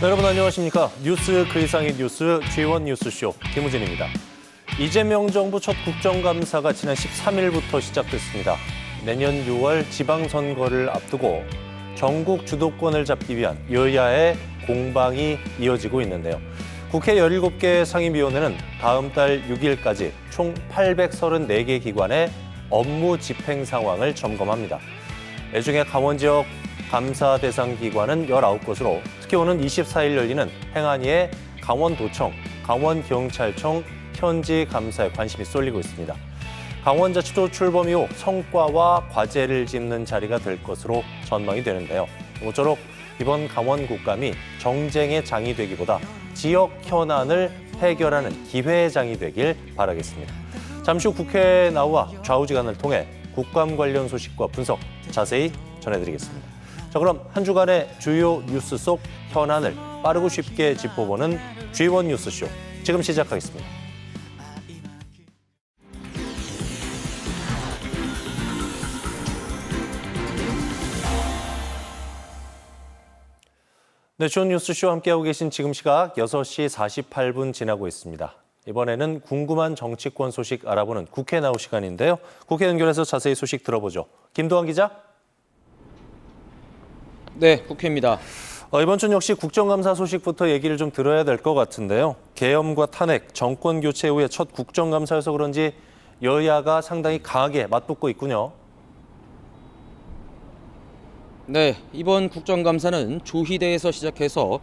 네, 여러분 안녕하십니까. 뉴스 그 이상의 뉴스 G1 뉴스쇼 김우진입니다. 이재명 정부 첫 국정감사가 지난 13일부터 시작됐습니다. 내년 6월 지방선거를 앞두고 전국 주도권을 잡기 위한 여야의 공방이 이어지고 있는데요. 국회 17개 상임위원회는 다음 달 6일까지 총 834개 기관의 업무 집행 상황을 점검합니다. 이 중에 강원 지역 감사 대상 기관은 19곳으로 특히 오는 24일 열리는 행안위의 강원도청, 강원경찰청 현지 감사에 관심이 쏠리고 있습니다. 강원자치도 출범 이후 성과와 과제를 짚는 자리가 될 것으로 전망이 되는데요. 모쪼록 이번 강원 국감이 정쟁의 장이 되기보다 지역 현안을 해결하는 기회의 장이 되길 바라겠습니다. 잠시 후 국회에 나와 좌우지간을 통해 국감 관련 소식과 분석 자세히 전해드리겠습니다. 자, 그럼 한 주간의 주요 뉴스 속 현안을 빠르고 쉽게 짚어보는 G1 뉴스쇼 지금 시작하겠습니다. 네, G1 뉴스쇼 함께하고 계신 지금 시각 6시 48분 지나고 있습니다. 이번에는 궁금한 정치권 소식 알아보는 국회 나우 시간인데요. 국회 연결해서 자세히 소식 들어보죠. 김도환 기자. 네, 국회입니다. 이번 주 역시 국정감사 소식부터 얘기를 좀 들어야 될 것 같은데요. 계엄과 탄핵, 정권 교체 후에 첫 국정감사여서 그런지 여야가 상당히 강하게 맞붙고 있군요. 네, 이번 국정감사는 조희대에서 시작해서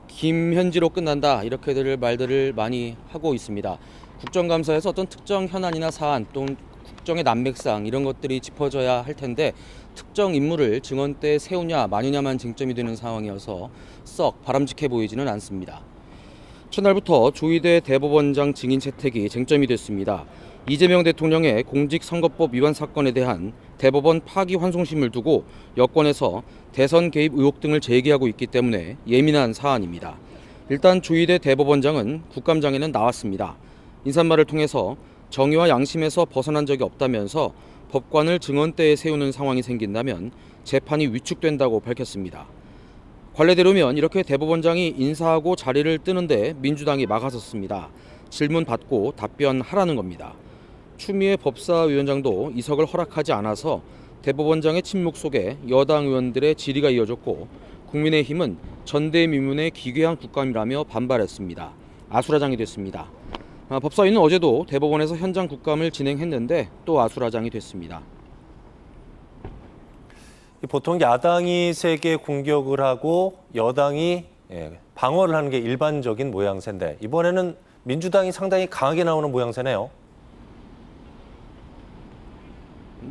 김현지로 끝난다 이렇게들 말들을 많이 하고 있습니다. 국정감사에서 어떤 특정 현안이나 사안 또는 국정의 난맥상 이런 것들이 짚어져야 할 텐데 특정 인물을 증언대에 세우냐 마느냐만 쟁점이 되는 상황이어서 썩 바람직해 보이지는 않습니다. 첫날부터 조희대 대법원장 증인 채택이 쟁점이 됐습니다. 이재명 대통령의 공직선거법 위반 사건에 대한 대법원 파기환송심을 두고 여권에서 대선 개입 의혹 등을 제기하고 있기 때문에 예민한 사안입니다. 일단 조희대 대법원장은 국감장에는 나왔습니다. 인사말을 통해서 정의와 양심에서 벗어난 적이 없다면서 법관을 증언대에 세우는 상황이 생긴다면 재판이 위축된다고 밝혔습니다. 관례대로면 이렇게 대법원장이 인사하고 자리를 뜨는데 민주당이 막아섰습니다. 질문 받고 답변하라는 겁니다. 추미애 법사위원장도 이석을 허락하지 않아서 대법원장의 침묵 속에 여당 의원들의 질의가 이어졌고 국민의힘은 전대미문의 기괴한 국감이라며 반발했습니다. 아수라장이 됐습니다. 법사위는 어제도 대법원에서 현장 국감을 진행했는데 또 아수라장이 됐습니다. 보통 야당이 세게 공격을 하고 여당이 방어를 하는 게 일반적인 모양새인데 이번에는 민주당이 상당히 강하게 나오는 모양새네요.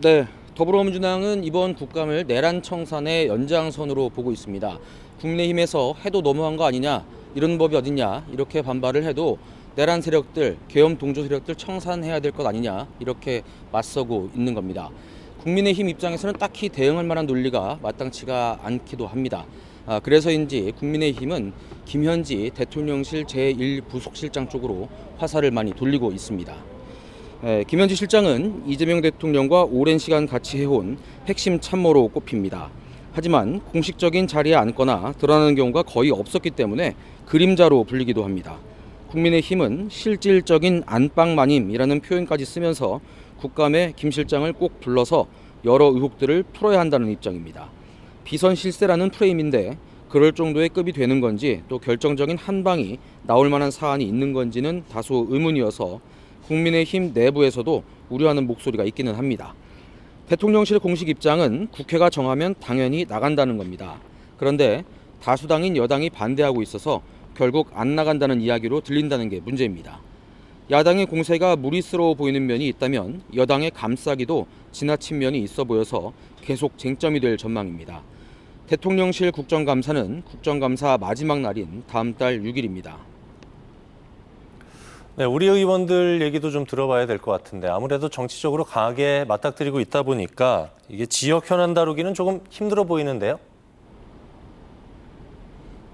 네, 더불어민주당은 이번 국감을 내란 청산의 연장선으로 보고 있습니다. 국민의힘에서 해도 너무한 거 아니냐, 이런 법이 어딨냐 이렇게 반발을 해도 내란 세력들, 계엄 동조 세력들 청산해야 될 것 아니냐 이렇게 맞서고 있는 겁니다. 국민의힘 입장에서는 딱히 대응할 만한 논리가 마땅치가 않기도 합니다. 그래서인지 국민의힘은 김현지 대통령실 제1부속실장 쪽으로 화살을 많이 돌리고 있습니다. 김현지 실장은 이재명 대통령과 오랜 시간 같이 해온 핵심 참모로 꼽힙니다. 하지만 공식적인 자리에 앉거나 드러나는 경우가 거의 없었기 때문에 그림자로 불리기도 합니다. 국민의힘은 실질적인 안방마님이라는 표현까지 쓰면서 국감에 김 실장을 꼭 불러서 여러 의혹들을 풀어야 한다는 입장입니다. 비선실세라는 프레임인데 그럴 정도의 급이 되는 건지 또 결정적인 한방이 나올 만한 사안이 있는 건지는 다소 의문이어서 국민의힘 내부에서도 우려하는 목소리가 있기는 합니다. 대통령실 공식 입장은 국회가 정하면 당연히 나간다는 겁니다. 그런데 다수당인 여당이 반대하고 있어서 결국 안 나간다는 이야기로 들린다는 게 문제입니다. 야당의 공세가 무리스러워 보이는 면이 있다면 여당의 감싸기도 지나친 면이 있어 보여서 계속 쟁점이 될 전망입니다. 대통령실 국정감사는 국정감사 마지막 날인 다음 달 6일입니다. 네, 우리 의원들 얘기도 좀 들어봐야 될 것 같은데 아무래도 정치적으로 강하게 맞닥뜨리고 있다 보니까 이게 지역 현안 다루기는 조금 힘들어 보이는데요.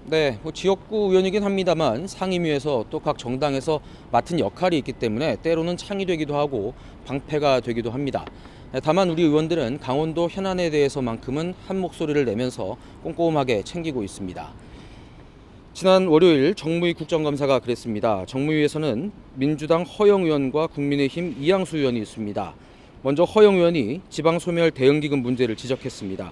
네, 지역구 의원이긴 합니다만 상임위에서 또 각 정당에서 맡은 역할이 있기 때문에 때로는 창이 되기도 하고 방패가 되기도 합니다. 다만 우리 의원들은 강원도 현안에 대해서만큼은 한 목소리를 내면서 꼼꼼하게 챙기고 있습니다. 지난 월요일 정무위 국정감사가 그랬습니다. 정무위에서는 민주당 허영 의원과 국민의힘 이양수 의원이 있습니다. 먼저 허영 의원이 지방소멸 대응기금 문제를 지적했습니다.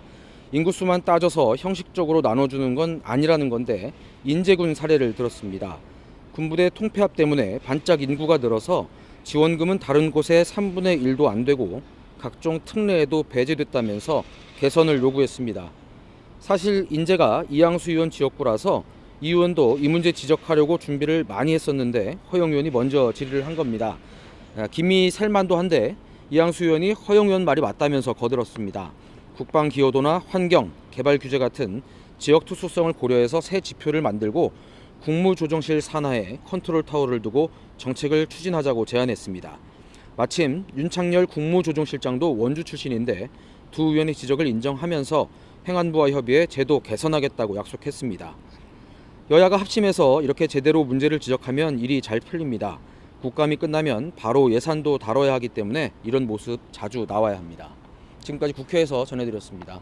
인구수만 따져서 형식적으로 나눠주는 건 아니라는 건데 인제군 사례를 들었습니다. 군부대 통폐합 때문에 반짝 인구가 늘어서 지원금은 다른 곳에 3분의 1도 안 되고 각종 특례에도 배제됐다면서 개선을 요구했습니다. 사실 인제가 이양수 의원 지역구라서 이 의원도 이 문제 지적하려고 준비를 많이 했었는데 허영 의원이 먼저 질의를 한 겁니다. 김이 살만도 한데 이양수 의원이 허영 의원 말이 맞다면서 거들었습니다. 국방 기여도나 환경, 개발 규제 같은 지역 특수성을 고려해서 새 지표를 만들고 국무조정실 산하에 컨트롤 타워를 두고 정책을 추진하자고 제안했습니다. 마침 윤창열 국무조정실장도 원주 출신인데 두 의원의 지적을 인정하면서 행안부와 협의해 제도 개선하겠다고 약속했습니다. 여야가 합심해서 이렇게 제대로 문제를 지적하면 일이 잘 풀립니다. 국감이 끝나면 바로 예산도 다뤄야 하기 때문에 이런 모습 자주 나와야 합니다. 지금까지 국회에서 전해드렸습니다.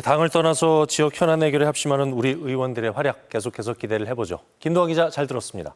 당을 떠나서 지역 현안 해결에 합심하는 우리 의원들의 활약 계속해서 기대를 해보죠. 김도화 기자 잘 들었습니다.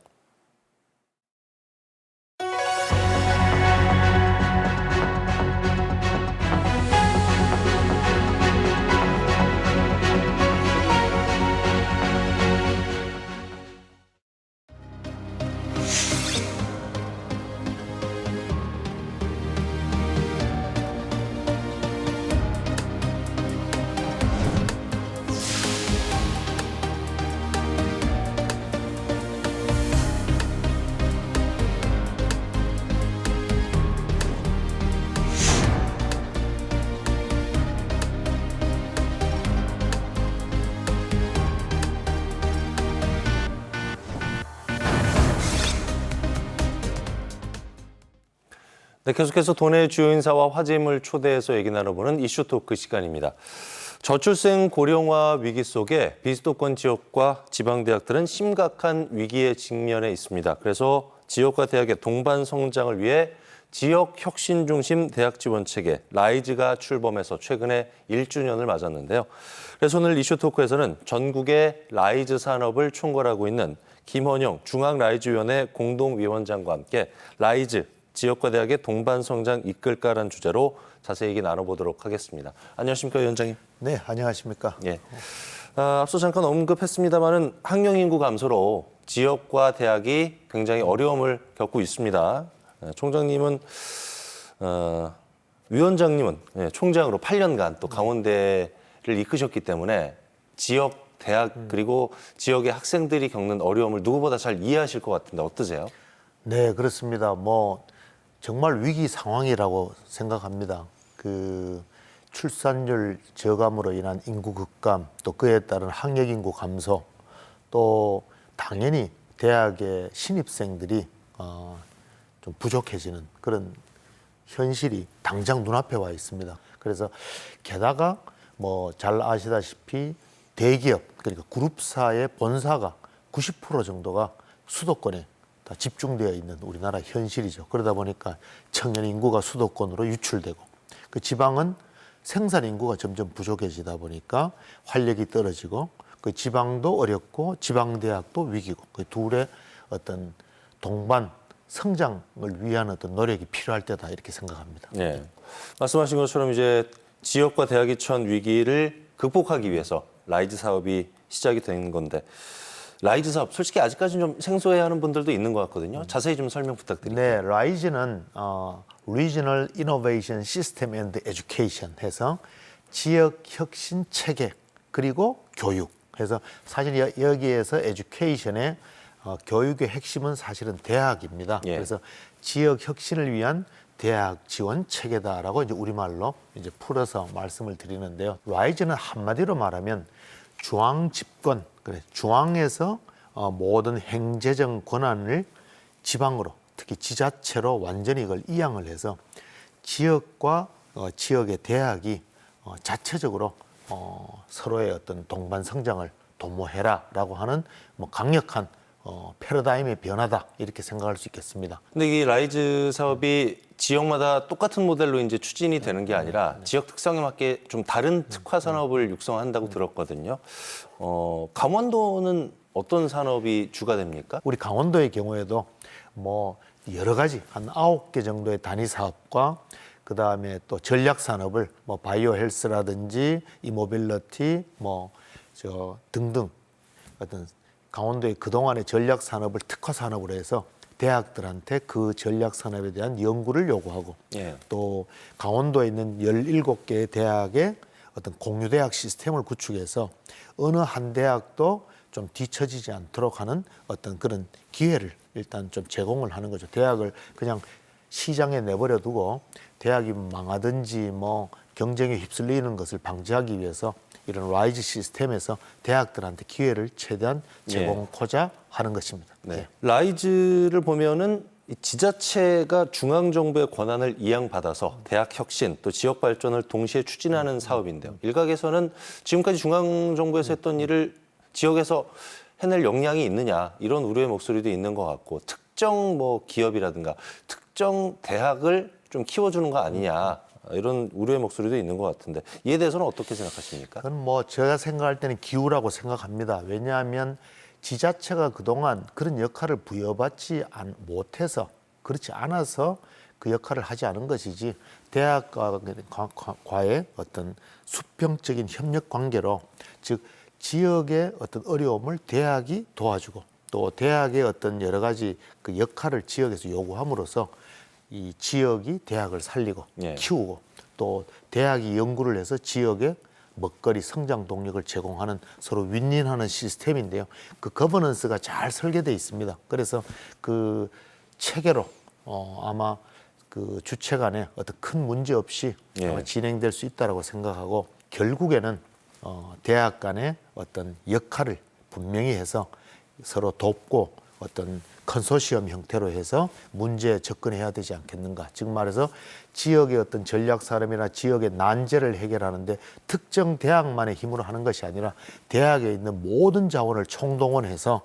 네, 계속해서 도내 주요 인사와 화제인물 초대해서 얘기 나눠보는 이슈 토크 시간입니다. 저출생 고령화 위기 속에 비수도권 지역과 지방대학들은 심각한 위기에 직면해 있습니다. 그래서 지역과 대학의 동반 성장을 위해 지역 혁신 중심 대학 지원 체계 라이즈가 출범해서 최근에 1주년을 맞았는데요. 그래서 오늘 이슈 토크에서는 전국의 라이즈 산업을 총괄하고 있는 김헌영 중앙라이즈위원회 공동위원장과 함께 라이즈 지역과 대학의 동반 성장 이끌까라는 주제로 자세히 얘기 나눠보도록 하겠습니다. 안녕하십니까, 위원장님? 네, 안녕하십니까? 예. 앞서 잠깐 언급했습니다만은 학령 인구 감소로 지역과 대학이 굉장히 어려움을 겪고 있습니다. 총장님은 위원장님은 총장으로 8년간 또 강원대를 이끄셨기 때문에 지역 대학 그리고 지역의 학생들이 겪는 어려움을 누구보다 잘 이해하실 것 같은데 어떠세요? 네, 그렇습니다. 정말 위기 상황이라고 생각합니다. 출산율 저감으로 인한 인구 급감, 또 그에 따른 학력 인구 감소, 또 당연히 대학의 신입생들이 좀 부족해지는 그런 현실이 당장 눈앞에 와 있습니다. 그래서 게다가 잘 아시다시피 대기업, 그러니까 그룹사의 본사가 90% 정도가 수도권에 다 집중되어 있는 우리나라 현실이죠. 그러다 보니까 청년 인구가 수도권으로 유출되고 그 지방은 생산 인구가 점점 부족해지다 보니까 활력이 떨어지고 그 지방도 어렵고 지방대학도 위기고 그 둘의 어떤 동반 성장을 위한 어떤 노력이 필요할 때다 이렇게 생각합니다. 네, 말씀하신 것처럼 이제 지역과 대학이 처한 위기를 극복하기 위해서 라이즈 사업이 시작이 된 건데 라이즈 사업 솔직히 아직까지는 좀 생소해하는 분들도 있는 것 같거든요. 자세히 좀 설명 부탁드립니다. 네, 라이즈는 Regional Innovation System and Education 해서 지역 혁신 체계 그리고 교육 해서 사실 여기에서 에듀케이션의 교육의 핵심은 사실은 대학입니다. 예. 그래서 지역 혁신을 위한 대학 지원 체계다라고 이제 우리말로 이제 풀어서 말씀을 드리는데요. 라이즈는 한마디로 말하면 중앙 집권, 중앙에서 모든 행재정 권한을 지방으로 특히 지자체로 완전히 이걸 이양을 해서 지역과 지역의 대학이 자체적으로 서로의 어떤 동반 성장을 도모해라라고 하는 강력한 패러다임의 변화다 이렇게 생각할 수 있겠습니다. 근데 이 라이즈 사업이 지역마다 똑같은 모델로 이제 추진이 되는 게 아니라 지역 특성에 맞게 좀 다른 특화 산업을 육성한다고 들었거든요. 강원도는 어떤 산업이 주가 됩니까? 우리 강원도의 경우에도 뭐 여러 가지 한 9개 정도의 단위 사업과 그 다음에 또 전략 산업을 뭐 바이오 헬스라든지 이모빌리티 등등 어떤 강원도의 그동안의 전략 산업을 특화 산업으로 해서 대학들한테 그 전략 산업에 대한 연구를 요구하고 예. 또 강원도에 있는 17개의 대학의 어떤 공유대학 시스템을 구축해서 어느 한 대학도 좀 뒤처지지 않도록 하는 어떤 그런 기회를 일단 좀 제공을 하는 거죠. 대학을 그냥 시장에 내버려 두고 대학이 망하든지 뭐 경쟁에 휩쓸리는 것을 방지하기 위해서 이런 라이즈 시스템에서 대학들한테 기회를 최대한 제공하고자 하는 것입니다. 네. 예. 라이즈를 보면은 이 지자체가 중앙정부의 권한을 이양받아서 대학 혁신 또 지역 발전을 동시에 추진하는 사업인데요. 일각에서는 지금까지 중앙정부에서 했던 일을 지역에서 해낼 역량이 있느냐 이런 우려의 목소리도 있는 것 같고 특정 뭐 기업이라든가 특정 대학을 좀 키워주는 거 아니냐 이런 우려의 목소리도 있는 것 같은데 이에 대해서는 어떻게 생각하십니까? 그건 뭐 제가 생각할 때는 기우라고 생각합니다. 왜냐하면 지자체가 그동안 그런 역할을 부여받지 못해서 그렇지 않아서 그 역할을 하지 않은 것이지 대학과의 어떤 수평적인 협력 관계로 즉 지역의 어떤 어려움을 대학이 도와주고 또 대학의 어떤 여러 가지 그 역할을 지역에서 요구함으로써 이 지역이 대학을 살리고 예. 키우고 또 대학이 연구를 해서 지역의 먹거리 성장 동력을 제공하는 서로 윈윈하는 시스템인데요. 그 거버넌스가 잘 설계되어 있습니다. 그래서 그 체계로 아마 그 주체 간에 어떤 큰 문제 없이 예. 아마 진행될 수 있다라고 생각하고 결국에는 대학 간의 어떤 역할을 분명히 해서 서로 돕고 어떤 컨소시엄 형태로 해서 문제에 접근해야 되지 않겠는가. 즉 말해서 지역의 어떤 전략 사업이나 지역의 난제를 해결하는데 특정 대학만의 힘으로 하는 것이 아니라 대학에 있는 모든 자원을 총동원해서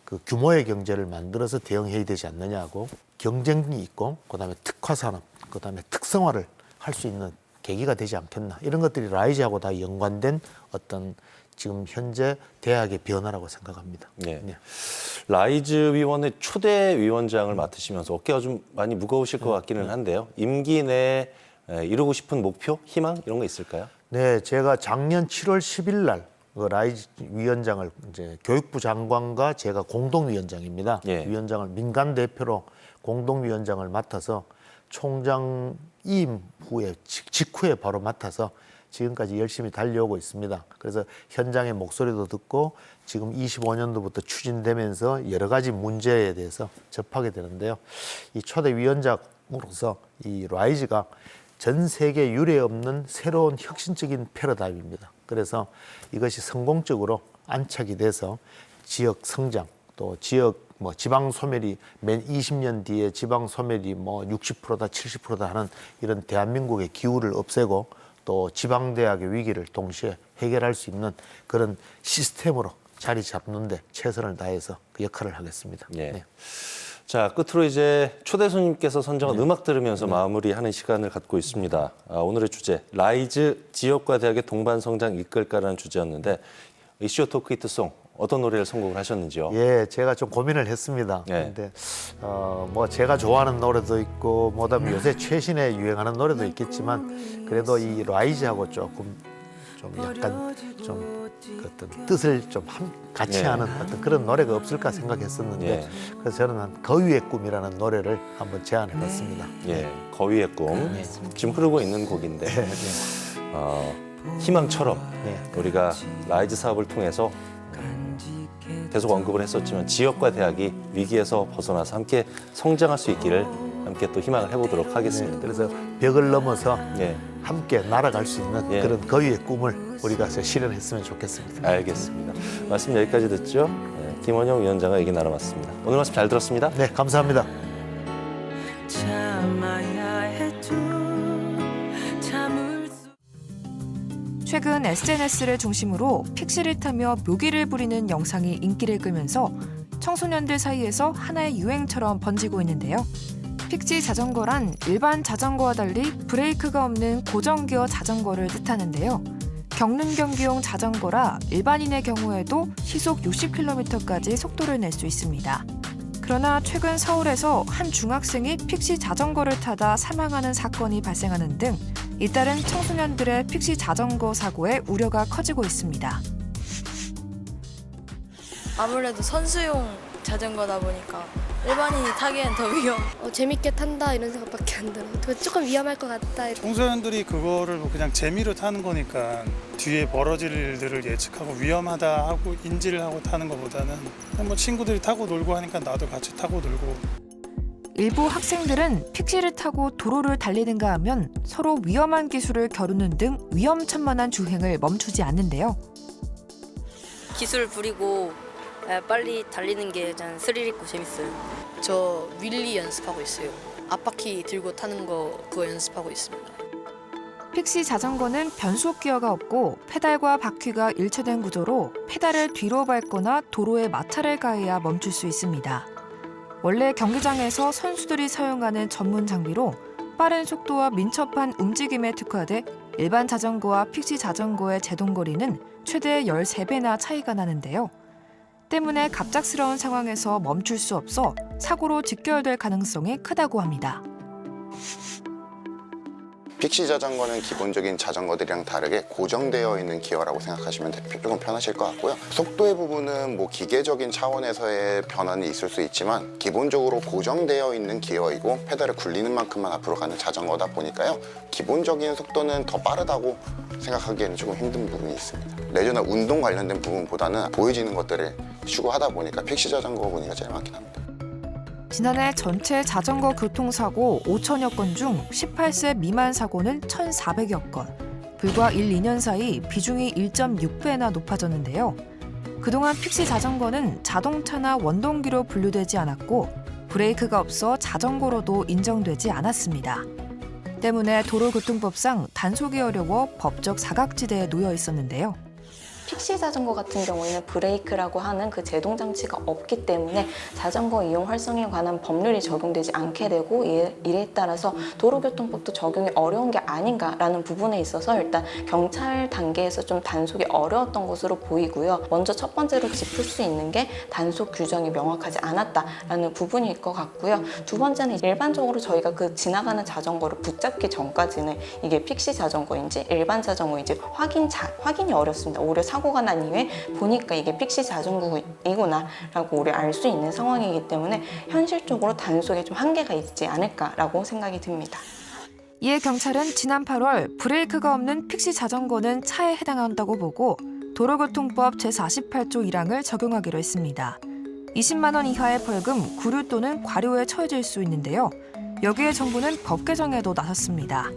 그 규모의 경제를 만들어서 대응해야 되지 않느냐고 경쟁이 있고 그다음에 특화 산업, 그다음에 특성화를 할 수 있는 계기가 되지 않겠나. 이런 것들이 라이즈하고 다 연관된 어떤 지금 현재 대학의 변화라고 생각합니다. 네. 네. 라이즈 위원회 초대 위원장을 맡으시면서 어깨가 좀 많이 무거우실 것 같기는 한데요. 임기 내에 이루고 싶은 목표, 희망 이런 거 있을까요? 네, 제가 작년 7월 10일 날 그 라이즈 위원장을 이제 교육부 장관과 제가 공동위원장입니다. 예. 위원장을 민간 대표로 공동위원장을 맡아서 총장 이임 후에 직후에 바로 맡아서 지금까지 열심히 달려오고 있습니다. 그래서 현장의 목소리도 듣고 지금 25년도부터 추진되면서 여러 가지 문제에 대해서 접하게 되는데요. 이 초대 위원장으로서 이 라이즈가 전 세계 유례 없는 새로운 혁신적인 패러다임입니다. 그래서 이것이 성공적으로 안착이 돼서 지역 성장 또 지역 지방 소멸이 맨 20년 뒤에 지방 소멸이 60%다 70%다 하는 이런 대한민국의 기후를 없애고 또 지방대학의 위기를 동시에 해결할 수 있는 그런 시스템으로 자리 잡는데 최선을 다해서 그 역할을 하겠습니다. 예. 네. 자, 끝으로 이제 초대 손님께서 선정한 음악 들으면서 마무리하는 시간을 갖고 있습니다. 오늘의 주제, 라이즈 지역과 대학의 동반 성장 이끌까라는 주제였는데 이슈 토크 히트송 어떤 노래를 선곡을 하셨는지요? 예, 제가 좀 고민을 했습니다. 예. 근데 제가 좋아하는 노래도 있고 그다음에 요새 최신에 유행하는 노래도 있겠지만 그래도 이 라이즈하고 조금 좀 약간 좀 어떤 뜻을 좀 같이 예. 하는 어떤 그런 노래가 없을까 생각했었는데 예. 그래서 저는 한 거위의 꿈이라는 노래를 한번 제안해봤습니다. 예, 거위의 꿈. 지금 흐르고 있는 곡인데 네. 희망처럼 네. 우리가 라이즈 사업을 통해서 계속 언급을 했었지만 지역과 대학이 위기에서 벗어나서 함께 성장할 수 있기를 함께 또 희망을 해보도록 하겠습니다. 그래서 벽을 넘어서 예, 함께 날아갈 수 있는 예. 그런 거위의 꿈을 우리가 실현했으면 좋겠습니다. 알겠습니다. 말씀 여기까지 듣죠. 김원영 위원장과 얘기 나눠봤습니다. 오늘 말씀 잘 들었습니다. 네, 감사합니다. 참아야 해도 참을 수 최근 SNS를 중심으로 픽시를 타며 묘기를 부리는 영상이 인기를 끌면서 청소년들 사이에서 하나의 유행처럼 번지고 있는데요. 픽시 자전거란 일반 자전거와 달리 브레이크가 없는 고정기어 자전거를 뜻하는데요. 경륜 경기용 자전거라 일반인의 경우에도 시속 60km까지 속도를 낼 수 있습니다. 그러나 최근 서울에서 한 중학생이 픽시 자전거를 타다 사망하는 사건이 발생하는 등 잇따른 청소년들의 픽시 자전거 사고에 우려가 커지고 있습니다. 아무래도 선수용 자전거다 보니까 일반인이 타기엔 더 재밌게 탄다 이런 생각밖에 안 들어. 조금 위험할 것 같다. 청소년들이 그거를 뭐 그냥 재미로 타는 거니까 뒤에 벌어질 일들을 예측하고 위험하다 하고 인지를 하고 타는 것보다는 그냥 뭐 친구들이 타고 놀고 하니까 나도 같이 타고 놀고. 일부 학생들은 픽시를 타고 도로를 달리는가 하면 서로 위험한 기술을 겨루는 등 위험천만한 주행을 멈추지 않는데요. 기술 부리고 빨리 달리는 게 일단 스릴 있고 재밌어요. 저 윌리 연습하고 있어요. 앞바퀴 들고 타는 거 그거 연습하고 있습니다. 픽시 자전거는 변속 기어가 없고 페달과 바퀴가 일체된 구조로 페달을 뒤로 밟거나 도로에 마찰을 가해야 멈출 수 있습니다. 원래 경기장에서 선수들이 사용하는 전문 장비로 빠른 속도와 민첩한 움직임에 특화돼 일반 자전거와 픽시 자전거의 제동거리는 최대 13배나 차이가 나는데요. 때문에 갑작스러운 상황에서 멈출 수 없어 사고로 직결될 가능성이 크다고 합니다. 픽시 자전거는 기본적인 자전거들이랑 다르게 고정되어 있는 기어라고 생각하시면 조금 편하실 것 같고요. 속도의 부분은 뭐 기계적인 차원에서의 변화는 있을 수 있지만 기본적으로 고정되어 있는 기어이고 페달을 굴리는 만큼만 앞으로 가는 자전거다 보니까요. 기본적인 속도는 더 빠르다고 생각하기에는 조금 힘든 부분이 있습니다. 레저나 운동 관련된 부분보다는 보여지는 것들을 추구하다 보니까 픽시 자전거 보니까 제일 많긴 합니다. 지난해 전체 자전거 교통사고 5천여 건 중 18세 미만 사고는 1,400여 건. 불과 1, 2년 사이 비중이 1.6배나 높아졌는데요. 그동안 픽시 자전거는 자동차나 원동기로 분류되지 않았고 브레이크가 없어 자전거로도 인정되지 않았습니다. 때문에 도로교통법상 단속이 어려워 법적 사각지대에 놓여 있었는데요. 픽시 자전거 같은 경우에는 브레이크라고 하는 그 제동 장치가 없기 때문에 자전거 이용 활성에 관한 법률이 적용되지 않게 되고 이에 따라서 도로교통법도 적용이 어려운 게 아닌가라는 부분에 있어서 일단 경찰 단계에서 좀 단속이 어려웠던 것으로 보이고요. 먼저 첫 번째로 짚을 수 있는 게 단속 규정이 명확하지 않았다라는 부분일 것 같고요. 두 번째는 일반적으로 저희가 그 지나가는 자전거를 붙잡기 전까지는 이게 픽시 자전거인지 일반 자전거인지 확인이 어렵습니다. 오히려 사고가 난 이후에 보니까 이게 픽시 자전거이구나 라고 우리 알 수 있는 상황이기 때문에 현실적으로 단속에 좀 한계가 있지 않을까라고 생각이 듭니다. 이에 경찰은 지난 8월 브레이크가 없는 픽시 자전거는 차에 해당한다고 보고 도로교통법 제48조 1항을 적용하기로 했습니다. 20만 원 이하의 벌금, 구류 또는 과료에 처해질 수 있는데요. 여기에 정부는 법 개정에도 나섰습니다.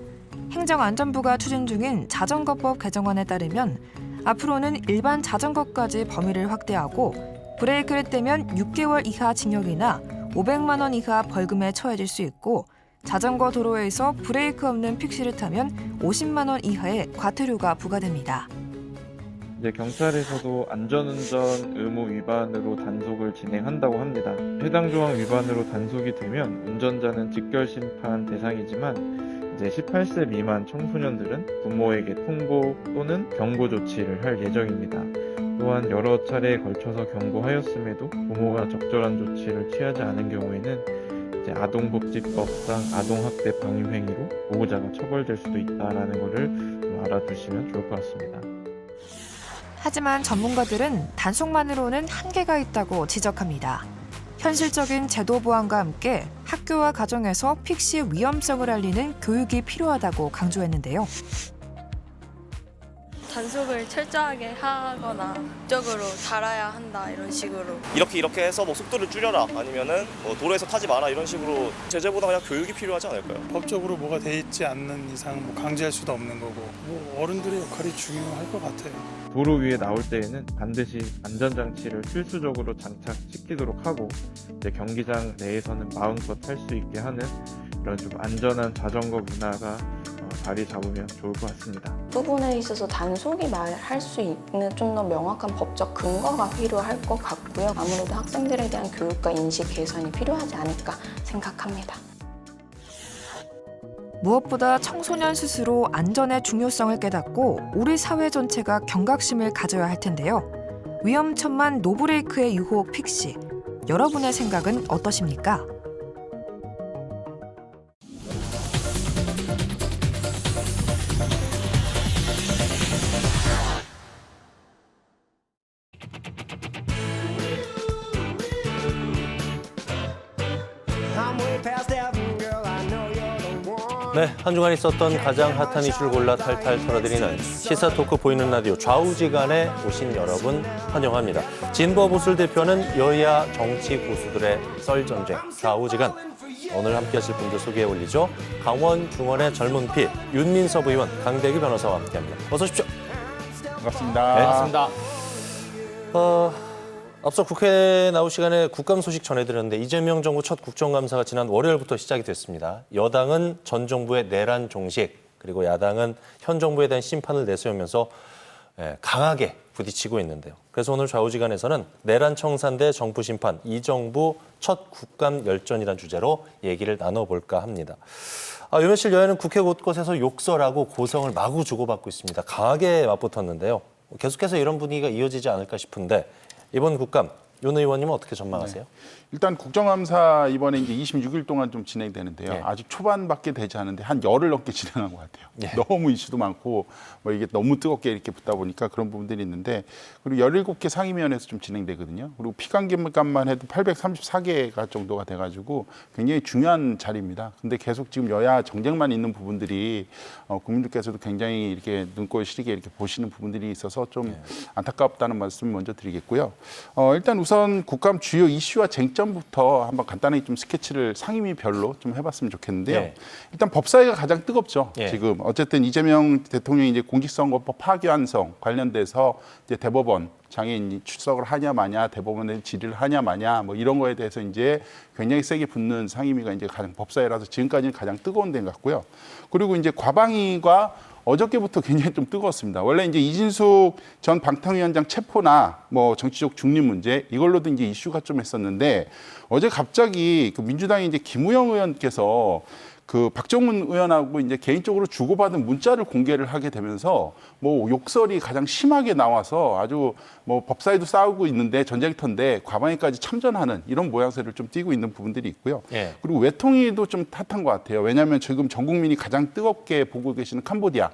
행정안전부가 추진 중인 자전거법 개정안에 따르면 앞으로는 일반 자전거까지 범위를 확대하고 브레이크를 떼면 6개월 이하 징역이나 500만 원 이하 벌금에 처해질 수 있고 자전거 도로에서 브레이크 없는 픽시를 타면 50만 원 이하의 과태료가 부과됩니다. 이제 경찰에서도 안전운전 의무 위반으로 단속을 진행한다고 합니다. 해당 조항 위반으로 단속이 되면 운전자는 직결 심판 대상이지만 이제 18세 미만 청소년들은 부모에게 통보 또는 경고 조치를 할 예정입니다. 또한 여러 차례에 걸쳐서 경고하였음에도 부모가 적절한 조치를 취하지 않은 경우에는 이제 아동복지법상 아동학대 방임 행위로 보호자가 처벌될 수도 있다라는 것을 좀 알아두시면 좋을 것 같습니다. 하지만 전문가들은 단속만으로는 한계가 있다고 지적합니다. 현실적인 제도 보완과 함께 학교와 가정에서 픽시의 위험성을 알리는 교육이 필요하다고 강조했는데요. 단속을 철저하게 하거나 법적으로 달아야 한다 이런 식으로. 이렇게 해서 뭐 속도를 줄여라 아니면은 뭐 도로에서 타지 마라 이런 식으로 제재보다 그냥 교육이 필요하지 않을까요? 법적으로 뭐가 돼 있지 않는 이상 뭐 강제할 수도 없는 거고 뭐 어른들의 역할이 중요할 것 같아요. 도로 위에 나올 때에는 반드시 안전장치를 필수적으로 장착시키도록 하고 이제 경기장 내에서는 마음껏 탈 수 있게 하는 이런 좀 안전한 자전거 문화가 자리 잡으면 좋을 것 같습니다. 부분에 있어서 단속이 말할 수 있는 좀 더 명확한 법적 근거가 필요할 것 같고요. 아무래도 학생들에 대한 교육과 인식 개선이 필요하지 않을까 생각합니다. 무엇보다 청소년 스스로 안전의 중요성을 깨닫고 우리 사회 전체가 경각심을 가져야 할 텐데요. 위험천만 노브레이크의 유혹 픽시. 여러분의 생각은 어떠십니까? 네, 한 주간 있었던 가장 핫한 이슈를 골라 탈탈 털어드리는 시사 토크 보이는 라디오 좌우지간에 오신 여러분 환영합니다. 진보 보수를 대표하는 여야 정치 고수들의 썰전쟁 좌우지간. 오늘 함께하실 분들 소개해 올리죠. 강원 중원의 젊은 피 윤민섭 의원, 강대규 변호사와 함께합니다. 어서 오십시오. 반갑습니다. 네. 반갑습니다. 앞서 국회 나올 시간에 국감 소식 전해드렸는데 이재명 정부 첫 국정감사가 지난 월요일부터 시작이 됐습니다. 여당은 전 정부의 내란 종식, 그리고 야당은 현 정부에 대한 심판을 내세우면서 강하게 부딪히고 있는데요. 그래서 오늘 좌우지간에서는 내란 청산 대 정부 심판, 이 정부 첫 국감 열전이라는 주제로 얘기를 나눠볼까 합니다. 요 며칠 여야는 국회 곳곳에서 욕설하고 고성을 마구 주고받고 있습니다. 강하게 맞붙었는데요. 계속해서 이런 분위기가 이어지지 않을까 싶은데 이번 국감 윤 의원님은 어떻게 전망하세요? 네. 일단 국정감사 이번에 이제 26일 동안 좀 진행되는데요. 네. 아직 초반밖에 되지 않은데 한 열흘 넘게 진행한 것 같아요. 네. 너무 이슈도 많고 뭐 이게 너무 뜨겁게 이렇게 붙다 보니까 그런 부분들이 있는데 그리고 17개 상임위원회에서 좀 진행되거든요. 그리고 피감기감만 해도 834개가 정도가 돼가지고 굉장히 중요한 자리입니다. 근데 계속 지금 여야 정쟁만 있는 부분들이 국민들께서도 굉장히 이렇게 눈꼴 시리게 이렇게 보시는 부분들이 있어서 좀 안타깝다는 말씀을 먼저 드리겠고요. 일단 우선 국감 주요 이슈와 쟁점부터 한번 간단하게 좀 스케치를 상임위별로 좀 해봤으면 좋겠는데요. 네. 일단 법사위가 가장 뜨겁죠. 네. 지금 어쨌든 이재명 대통령이 이제 공직선거법 파기환송 관련돼서 이제 대법원 장애인이 출석을 하냐 마냐, 대법원에 질의를 하냐 마냐, 뭐 이런 거에 대해서 이제 굉장히 세게 붙는 상임위가 이제 가장 법사위라서 지금까지는 가장 뜨거운 데인 것 같고요. 그리고 이제 과방위가 어저께부터 굉장히 좀 뜨거웠습니다. 원래 이제 이진숙 전 방통위원장 체포나 뭐 정치적 중립 문제 이걸로도 이제 이슈가 좀 했었는데 어제 갑자기 그 민주당의 이제 김우영 의원께서 그 박정훈 의원하고 이제 개인적으로 주고받은 문자를 공개를 하게 되면서 뭐 욕설이 가장 심하게 나와서 아주 뭐 법사위도 싸우고 있는데 전쟁터인데 과방위까지 참전하는 이런 모양새를 좀 띠고 있는 부분들이 있고요. 예. 그리고 외통위도 좀 탓한 것 같아요. 왜냐하면 지금 전 국민이 가장 뜨겁게 보고 계시는 캄보디아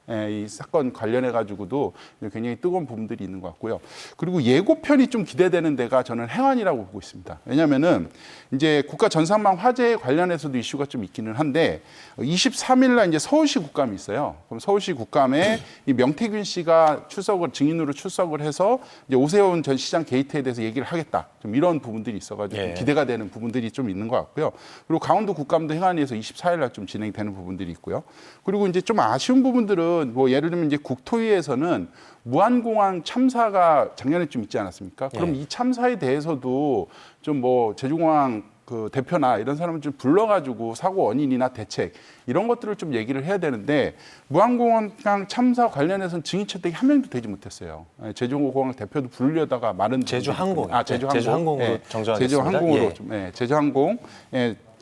이 사건 관련해 가지고도 굉장히 뜨거운 부분들이 있는 것 같고요. 그리고 예고편이 좀 기대되는 데가 저는 행안이라고 보고 있습니다. 왜냐하면은 이제 국가 전산망 화재 관련해서도 이슈가 좀 있기는 한데 23일 날 이제 서울시 국감이 있어요. 그럼 서울시 국감에 이 명태균 씨가 증인으로 출석을 해서 이제 오세훈 전 시장 게이트에 대해서 얘기를 하겠다. 좀 이런 부분들이 있어가지고 예. 기대가 되는 부분들이 좀 있는 것 같고요. 그리고 강원도 국감도 행안위에서 24일 날 좀 진행되는 부분들이 있고요. 그리고 이제 좀 아쉬운 부분들은 뭐 예를 들면 이제 국토위에서는 무안공항 참사가 작년에 좀 있지 않았습니까? 그럼 이 참사에 대해서도 좀 뭐 제주공항 그 대표나 이런 사람을 좀 불러가지고 사고 원인이나 대책 이런 것들을 좀 얘기를 해야 되는데 무안공항 참사 관련해서는 증인 채택이 한 명도 되지 못했어요. 제주공항 대표도 부르려다가 마른 제주항공. 제주항공으로 정정하겠습니다. 제주항공으로 예. 좀 제주항공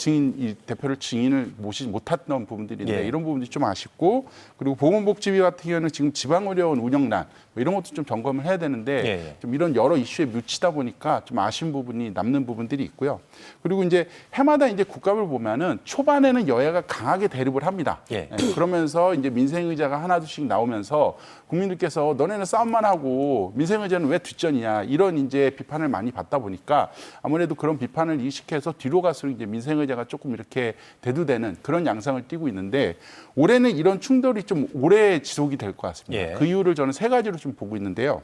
이 대표를 증인을 모시지 못했던 부분들인데 예. 이런 부분들이 좀 아쉽고 그리고 보건복지위 같은 경우는 지금 지방의료원 운영난 뭐 이런 것도 좀 점검을 해야 되는데 예. 좀 이런 여러 이슈에 묻히다 보니까 좀 아쉬운 부분이 남는 부분들이 있고요. 그리고 이제 해마다 이제 국감을 보면은 초반에는 여야가 강하게 대립을 합니다. 예. 그러면서 이제 민생의자가 하나둘씩 나오면서 국민들께서 너네는 싸움만 하고 민생의자는 왜 뒷전이냐 이런 이제 비판을 많이 받다 보니까 아무래도 그런 비판을 인식해서 뒤로 갈수록 이제 민생의자가 조금 이렇게 대두되는 그런 양상을 띠고 있는데 올해는 이런 충돌이 좀 오래 지속이 될 것 같습니다. 예. 그 이유를 저는 세 가지로 좀 보고 있는데요.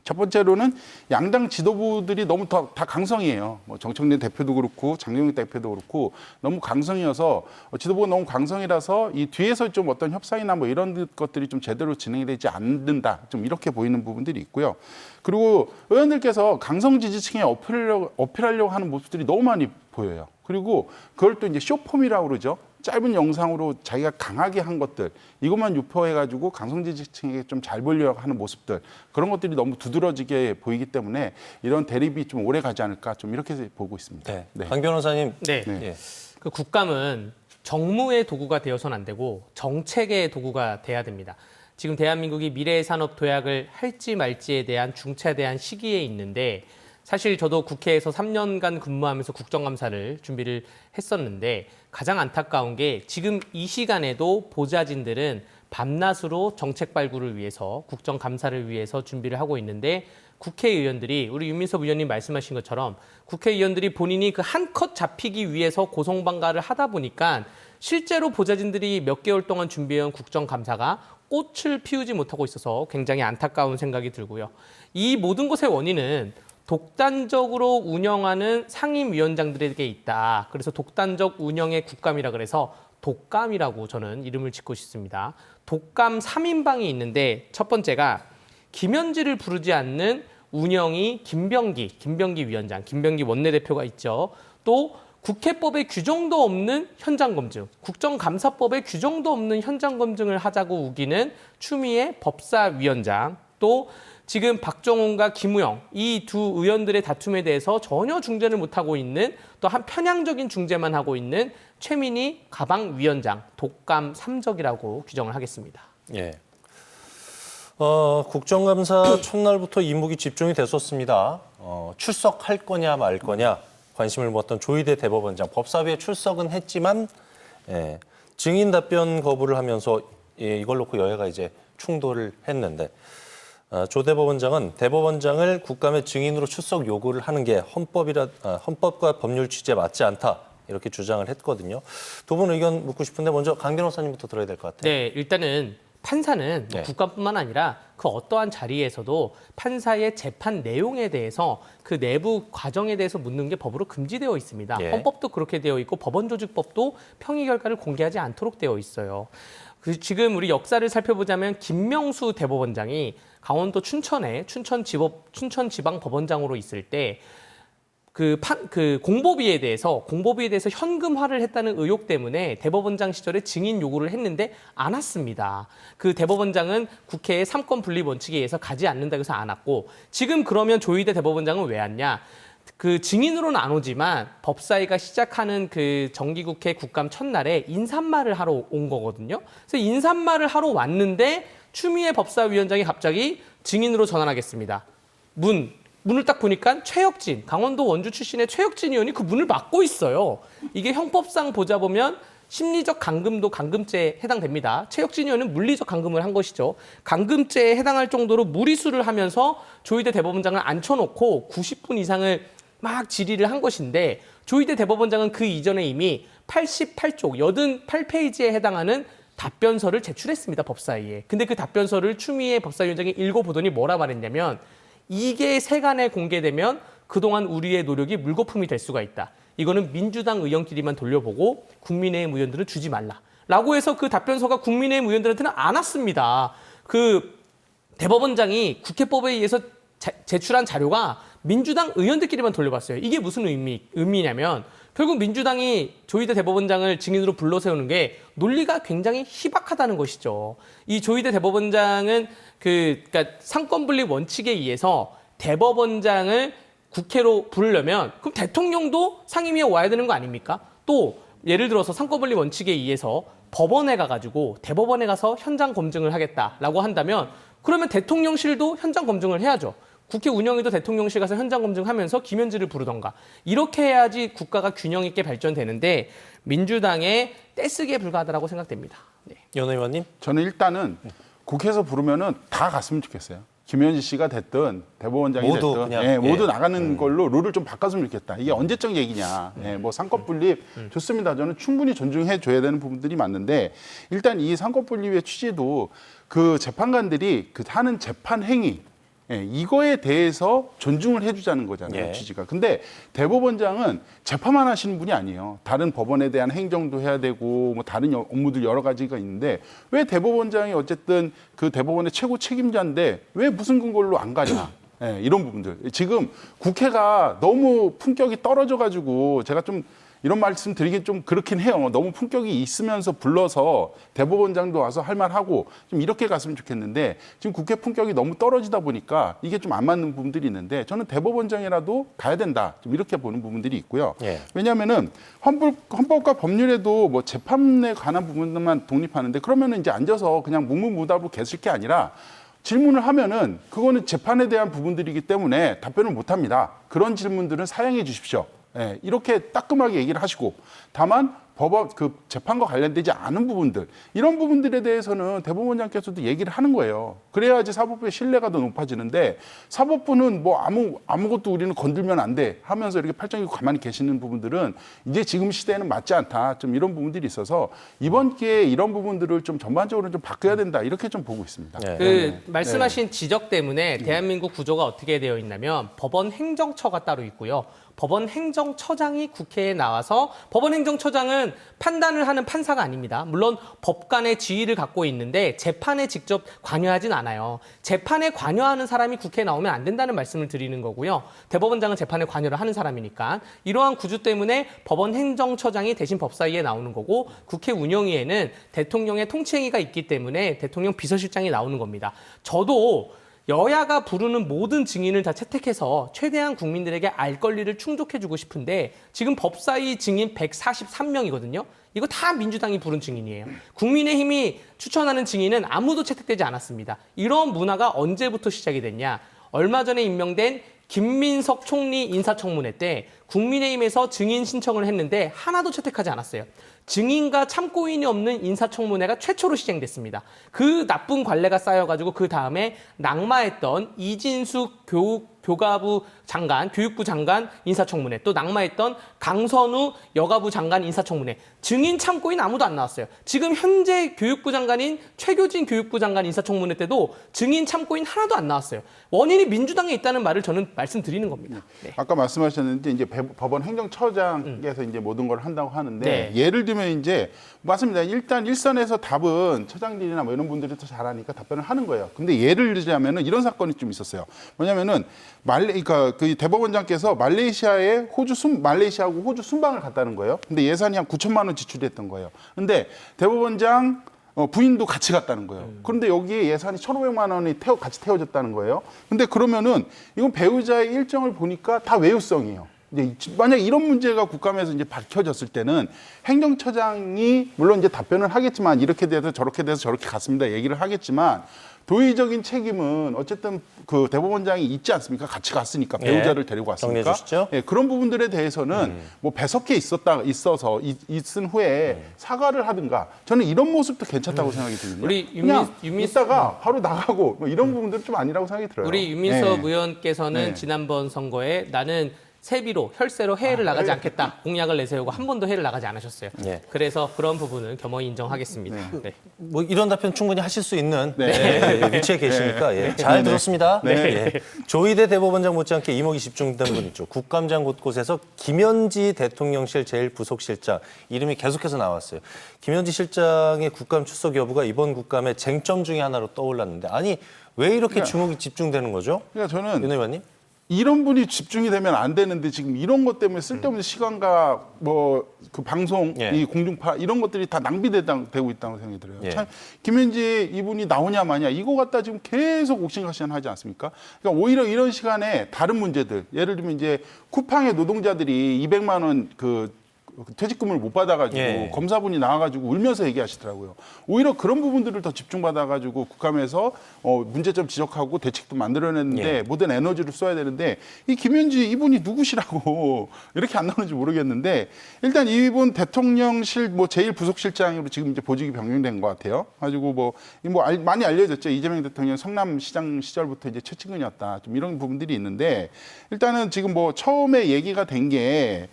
첫 번째로는 양당 지도부들이 너무 다 강성이에요. 뭐 정청래 대표도 그렇고 장경희 대표도 그렇고 너무 강성이어서 지도부가 너무 강성이라서 이 뒤에서 좀 어떤 협상이나 뭐 이런 것들이 좀 제대로 진행이 되지 않는다. 좀 이렇게 보이는 부분들이 있고요. 그리고 의원들께서 강성 지지층에 어필하려고 하는 모습들이 너무 많이 보여요. 그리고 그걸 또 이제 쇼폼이라고 그러죠. 짧은 영상으로 자기가 강하게 한 것들 이것만 유포해가지고 강성지지층에게 좀 잘 보이려고 하는 모습들 그런 것들이 너무 두드러지게 보이기 때문에 이런 대립이 좀 오래 가지 않을까 좀 이렇게 보고 있습니다. 네. 네. 강 변호사님. 네. 예. 그 국감은 정무의 도구가 되어서는 안 되고 정책의 도구가 돼야 됩니다. 지금 대한민국이 미래의 산업 도약을 할지 말지에 대한 중차대한 시기에 있는데 사실 저도 국회에서 3년간 근무하면서 국정감사를 준비를 했었는데 가장 안타까운 게 지금 이 시간에도 보좌진들은 밤낮으로 정책 발굴을 위해서 국정감사를 위해서 준비를 하고 있는데 국회의원들이 우리 윤민섭 의원님 말씀하신 것처럼 국회의원들이 본인이 그 한 컷 잡히기 위해서 고성방가를 하다 보니까 실제로 보좌진들이 몇 개월 동안 준비해온 국정감사가 꽃을 피우지 못하고 있어서 굉장히 안타까운 생각이 들고요. 이 모든 것의 원인은 독단적으로 운영하는 상임위원장들에게 있다. 그래서 독단적 운영의 국감이라 그래서 독감이라고 저는 이름을 짓고 싶습니다. 독감 3인방이 있는데 첫 번째가 김현지를 부르지 않는 운영이 김병기 위원장, 김병기 원내대표가 있죠. 또 국회법에 규정도 없는 현장검증, 국정감사법에 규정도 없는 현장검증을 하자고 우기는 추미애 법사위원장, 또 지금 박정훈과 김우영 이 두 의원들의 다툼에 대해서 전혀 중재를 못하고 있는 또 한 편향적인 중재만 하고 있는 최민희 가방위원장, 독감 3적이라고 규정을 하겠습니다. 예. 국정감사 첫날부터 이목이 집중이 됐었습니다. 출석할 거냐 말 거냐 관심을 모았던 조희대 대법원장. 법사위에 출석은 했지만 증인 답변 거부를 하면서 이걸 놓고 여야가 이제 충돌을 했는데 조 대법원장은 대법원장을 국감의 증인으로 출석 요구를 하는 게 헌법과 법률 취지에 맞지 않다. 이렇게 주장을 했거든요. 두 분 의견 묻고 싶은데 먼저 강 변호사님부터 들어야 될 것 같아요. 네, 일단은 판사는 국감뿐만 아니라 그 어떠한 자리에서도 판사의 재판 내용에 대해서 그 내부 과정에 대해서 묻는 게 법으로 금지되어 있습니다. 헌법도 그렇게 되어 있고 법원조직법도 평의 결과를 공개하지 않도록 되어 있어요. 지금 우리 역사를 살펴보자면 김명수 대법원장이 강원도 춘천에 춘천지방법원장으로 있을 때 공보비에 대해서 현금화를 했다는 의혹 때문에 대법원장 시절에 증인 요구를 했는데 안 왔습니다. 그 대법원장은 국회의 삼권 분립 원칙에 의해서 가지 않는다고 해서 안 왔고 지금 그러면 조희대 대법원장은 왜 왔냐? 그 증인으로는 안 오지만 법사위가 시작하는 그 정기국회 국감 첫날에 인사말을 하러 온 거거든요. 그래서 인사말을 하러 왔는데 추미애 법사위원장이 갑자기 증인으로 전환하겠습니다. 문을 딱 보니까 최혁진, 강원도 원주 출신의 최혁진 의원이 그 문을 막고 있어요. 이게 형법상 보자 보면 심리적 감금도 감금죄에 해당됩니다. 최혁진 의원은 물리적 감금을 한 것이죠. 감금죄에 해당할 정도로 무리수를 하면서 조희대 대법원장을 앉혀놓고 90분 이상을 막 질의를 한 것인데 조희대 대법원장은 그 이전에 이미 88쪽, 88페이지에 해당하는 답변서를 제출했습니다. 법사위에. 근데 그 답변서를 추미애 법사위원장이 읽어보더니 뭐라 말했냐면 이게 세간에 공개되면 그동안 우리의 노력이 물거품이 될 수가 있다. 이거는 민주당 의원끼리만 돌려보고 국민의힘 의원들은 주지 말라. 라고 해서 그 답변서가 국민의힘 의원들한테는 안 왔습니다. 그 대법원장이 국회법에 의해서 제출한 자료가 민주당 의원들끼리만 돌려봤어요. 이게 무슨 의미냐면 결국 민주당이 조희대 대법원장을 증인으로 불러세우는 게 논리가 굉장히 희박하다는 것이죠. 이 조희대 대법원장은 그러니까 상권분립 원칙에 의해서 대법원장을 국회로 부르려면 그럼 대통령도 상임위에 와야 되는 거 아닙니까? 또 예를 들어서 상권분립 원칙에 의해서 법원에 가가지고 대법원에 가서 현장 검증을 하겠다라고 한다면 그러면 대통령실도 현장 검증을 해야죠. 국회 운영위도 대통령실 가서 현장 검증하면서 김현지를 부르던가 이렇게 해야지 국가가 균형 있게 발전되는데 민주당의 떼쓰기에 불과하다고 생각됩니다. 네. 연 의원님? 저는 일단은 국회에서 부르면은 다 갔으면 좋겠어요. 김현지 씨가 됐든 대법원장이 모두 됐든 그냥, 모두 나가는 걸로 룰을 좀 바꿨으면 좋겠다. 이게 언제적 얘기냐. 뭐 상권분립 좋습니다. 저는 충분히 존중해 줘야 되는 부분들이 많은데 일단 이 상권분립의 취지도 그 재판관들이 그 하는 재판 행위 이거에 대해서 존중을 해주자는 거잖아요, 취지가. 근데 대법원장은 재판만 하시는 분이 아니에요. 다른 법원에 대한 행정도 해야 되고, 뭐 다른 업무들 여러 가지가 있는데 왜 대법원장이 어쨌든 그 대법원의 최고 책임자인데 왜 무슨 근거로 안 가냐? 이런 부분들. 지금 국회가 너무 품격이 떨어져가지고 제가 좀 이런 말씀 드리긴 좀 그렇긴 해요. 너무 품격이 있으면서 불러서 대법원장도 와서 할 말하고 좀 이렇게 갔으면 좋겠는데 지금 국회 품격이 너무 떨어지다 보니까 이게 좀 안 맞는 부분들이 있는데 저는 대법원장이라도 가야 된다. 좀 이렇게 보는 부분들이 있고요. 예. 왜냐하면은 헌법과 법률에도 뭐 재판에 관한 부분만 독립하는데 그러면은 이제 앉아서 그냥 묵묵부답으로 계실 게 아니라 질문을 하면은 그거는 재판에 대한 부분들이기 때문에 답변을 못 합니다. 그런 질문들은 사양해 주십시오. 예, 이렇게 따끔하게 얘기를 하시고 다만 법원 재판과 관련되지 않은 부분들 이런 부분들에 대해서는 대법원장께서도 얘기를 하는 거예요. 그래야지 사법부의 신뢰가 더 높아지는데 사법부는 뭐 아무것도 우리는 건들면 안 돼 하면서 이렇게 팔짱 끼고 가만히 계시는 부분들은 이제 지금 시대에는 맞지 않다. 좀 이런 부분들이 있어서 이번 기회에 이런 부분들을 좀 전반적으로 좀 바꿔야 된다. 이렇게 좀 보고 있습니다. 말씀하신 지적 때문에 대한민국 구조가 어떻게 되어 있냐면 법원 행정처가 따로 있고요. 법원 행정처장이 국회에 나와서 법원 행정처장은 판단을 하는 판사가 아닙니다. 물론 법관의 지위를 갖고 있는데 재판에 직접 관여하진 않아요. 재판에 관여하는 사람이 국회에 나오면 안 된다는 말씀을 드리는 거고요. 대법원장은 재판에 관여를 하는 사람이니까 이러한 구조 때문에 법원 행정처장이 대신 법사위에 나오는 거고 국회 운영위에는 대통령의 통치행위가 있기 때문에 대통령 비서실장이 나오는 겁니다. 저도 여야가 부르는 모든 증인을 다 채택해서 최대한 국민들에게 알 권리를 충족해주고 싶은데 지금 법사위 증인 143명이거든요. 이거 다 민주당이 부른 증인이에요. 국민의힘이 추천하는 증인은 아무도 채택되지 않았습니다. 이런 문화가 언제부터 시작이 됐냐. 얼마 전에 임명된 김민석 총리 인사청문회 때 국민의힘에서 증인 신청을 했는데 하나도 채택하지 않았어요. 증인과 참고인이 없는 인사청문회가 최초로 시행됐습니다. 그 나쁜 관례가 쌓여가지고 그 다음에 낙마했던 이진숙 교육부 장관 인사청문회, 또 낙마했던 강선우 여가부 장관 인사청문회, 증인 참고인 아무도 안 나왔어요. 지금 현재 교육부 장관인 최교진 교육부 장관 인사청문회 때도 증인 참고인 하나도 안 나왔어요. 원인이 민주당에 있다는 말을 저는 말씀드리는 겁니다. 네. 아까 말씀하셨는데 이제 법원 행정처장에서 이제 모든 걸 한다고 하는데 네. 예를 들면 이제 맞습니다. 일단 일선에서 답은 처장들이나 뭐 이런 분들이 더 잘하니까 답변을 하는 거예요. 근데 예를 들자면은 이런 사건이 좀 있었어요. 뭐냐면은 그러니까 그 대법원장께서 말레이시아하고 호주 순방을 갔다는 거예요. 근데 예산이 한 9천만 원 지출했던 거예요. 근데 대법원장 부인도 같이 갔다는 거예요. 그런데 여기에 예산이 1,500만 원이 같이 태워졌다는 거예요. 근데 그러면은 이건 배우자의 일정을 보니까 다 외유성이에요. 이제 만약 이런 문제가 국감에서 이제 밝혀졌을 때는 행정처장이 물론 이제 답변을 하겠지만 이렇게 돼서 저렇게 갔습니다. 얘기를 하겠지만 도의적인 책임은 어쨌든 그 대법원장이 있지 않습니까? 같이 갔으니까 배우자를 데리고 왔으니까. 정리해 주시죠. 예, 그런 부분들에 대해서는 뭐 배석해 있어서 있은 후에 사과를 하든가 저는 이런 모습도 괜찮다고 생각이 드거든요. 우리 있다가 바로 나가고 뭐 이런 부분들은 좀 아니라고 생각이 들어요. 우리 윤민석 의원께서는 지난번 선거에 나는 세비로 혈세로 해외를 나가지 않겠다 공약을 내세우고 한 번도 해외를 나가지 않으셨어요. 그래서 그런 부분은 겸허히 인정하겠습니다. 네. 뭐 이런 답변 충분히 하실 수 있는 위치에 계시니까 잘 네. 들었습니다. 네. 조희대 대법원장 못지않게 이목이 집중된 분 있죠. 국감장 곳곳에서 김현지 대통령실 제1부속실장 이름이 계속해서 나왔어요. 김현지 실장의 국감 출석 여부가 이번 국감의 쟁점 중에 하나로 떠올랐는데 아니 왜 이렇게 주목이 집중되는 거죠? 그러니까 저는 윤 의원님? 이런 분이 집중이 되면 안 되는데 지금 이런 것 때문에 쓸데없는 시간과 뭐 그 방송, 이 공중파 이런 것들이 다 낭비되고 있다고 생각이 들어요. 참 김현지 이분이 나오냐 마냐 이거 갖다 지금 계속 옥신각신하지 않습니까? 그러니까 오히려 이런 시간에 다른 문제들 예를 들면 이제 쿠팡의 노동자들이 200만 원 퇴직금을 못 받아가지고 검사분이 나와가지고 울면서 얘기하시더라고요. 오히려 그런 부분들을 더 집중받아가지고 국감에서 문제점 지적하고 대책도 만들어냈는데 모든 에너지를 써야 되는데 이 김현지 이분이 누구시라고 이렇게 안 나오는지 모르겠는데 일단 이분 대통령실 뭐 제1부속실장으로 지금 이제 보직이 변경된 것 같아요. 가지고 많이 알려졌죠. 이재명 대통령 성남시장 시절부터 이제 최측근이었다. 좀 이런 부분들이 있는데 일단은 지금 뭐 처음에 얘기가 된 게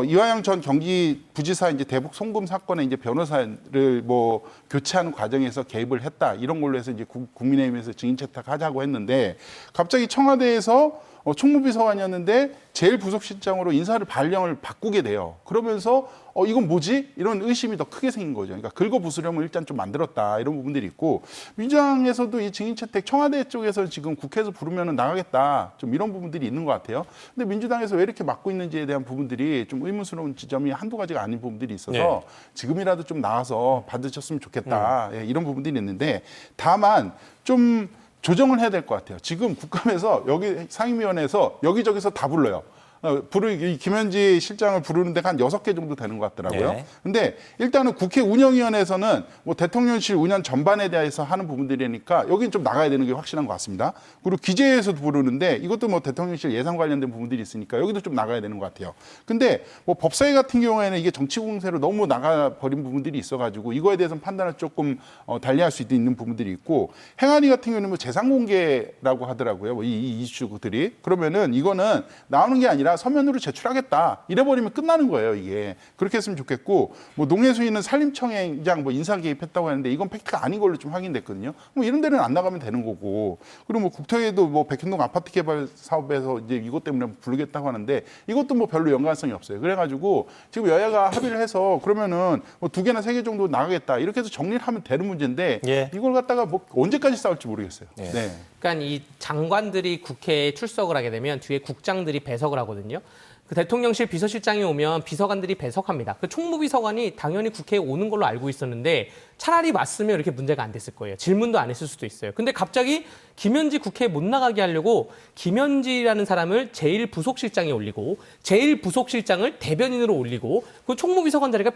이화영 전 경기부지사 이제 대북 송금 사건에 이제 변호사를 뭐 교체하는 과정에서 개입을 했다 이런 걸로 해서 이제 국민의힘에서 증인 채택하자고 했는데 갑자기 청와대에서 총무비서관이었는데 제일 부속실장으로 인사를 발령을 바꾸게 돼요. 그러면서 이건 뭐지? 이런 의심이 더 크게 생긴 거죠. 그러니까 긁어부스럼을 일단 좀 만들었다 이런 부분들이 있고 민주당에서도 이 증인채택 청와대 쪽에서 지금 국회에서 부르면 나가겠다 좀 이런 부분들이 있는 것 같아요. 근데 민주당에서 왜 이렇게 막고 있는지에 대한 부분들이 좀 의문스러운 지점이 한두 가지가 아닌 부분들이 있어서 네. 지금이라도 좀 나와서 받으셨으면 좋겠다 예, 이런 부분들이 있는데 다만 좀 조정을 해야 될 것 같아요. 지금 국감에서 여기 상임위원회에서 여기저기서 다 불러요. 이 김현지 실장을 부르는 데가 한 6개 정도 되는 것 같더라고요. 네. 근데 일단은 국회 운영위원회에서는 뭐 대통령실 운영 전반에 대해서 하는 부분들이니까 여기는 좀 나가야 되는 게 확실한 것 같습니다. 그리고 기재에서도 부르는데 이것도 뭐 대통령실 예산 관련된 부분들이 있으니까 여기도 좀 나가야 되는 것 같아요. 근데 뭐 법사위 같은 경우에는 이게 정치 공세로 너무 나가버린 부분들이 있어가지고 이거에 대해서는 판단을 조금 달리할 수 있는 부분들이 있고 행안위 같은 경우는 뭐 재산 공개라고 하더라고요. 뭐 이 이슈들이 그러면은 이거는 나오는 게 아니라 서면으로 제출하겠다. 이래버리면 끝나는 거예요, 이게. 그렇게 했으면 좋겠고, 뭐 농해수위는 산림청장 뭐 인사 개입했다고 하는데 이건 팩트가 아닌 걸로 좀 확인됐거든요. 뭐 이런 데는 안 나가면 되는 거고. 그리고 뭐 국토에도 뭐 백현동 아파트 개발 사업에서 이제 이것 때문에 부르겠다고 하는데 이것도 뭐 별로 연관성이 없어요. 그래가지고 지금 여야가 합의를 해서 그러면은 뭐 2개나 3개 정도 나가겠다. 이렇게 해서 정리를 하면 되는 문제인데 예. 이걸 갖다가 뭐 언제까지 싸울지 모르겠어요. 예. 네. 그러니까 이 장관들이 국회에 출석을 하게 되면 뒤에 국장들이 배석을 하거든요. 그 대통령실 비서실장이 오면 비서관들이 배석합니다. 그 총무비서관이 당연히 국회에 오는 걸로 알고 있었는데 차라리 왔으면 이렇게 문제가 안 됐을 거예요. 질문도 안 했을 수도 있어요. 근데 갑자기 김현지 국회에 못 나가게 하려고 김현지라는 사람을 제1부속실장에 올리고 제1부속실장을 대변인으로 올리고 그 총무비서관 자리가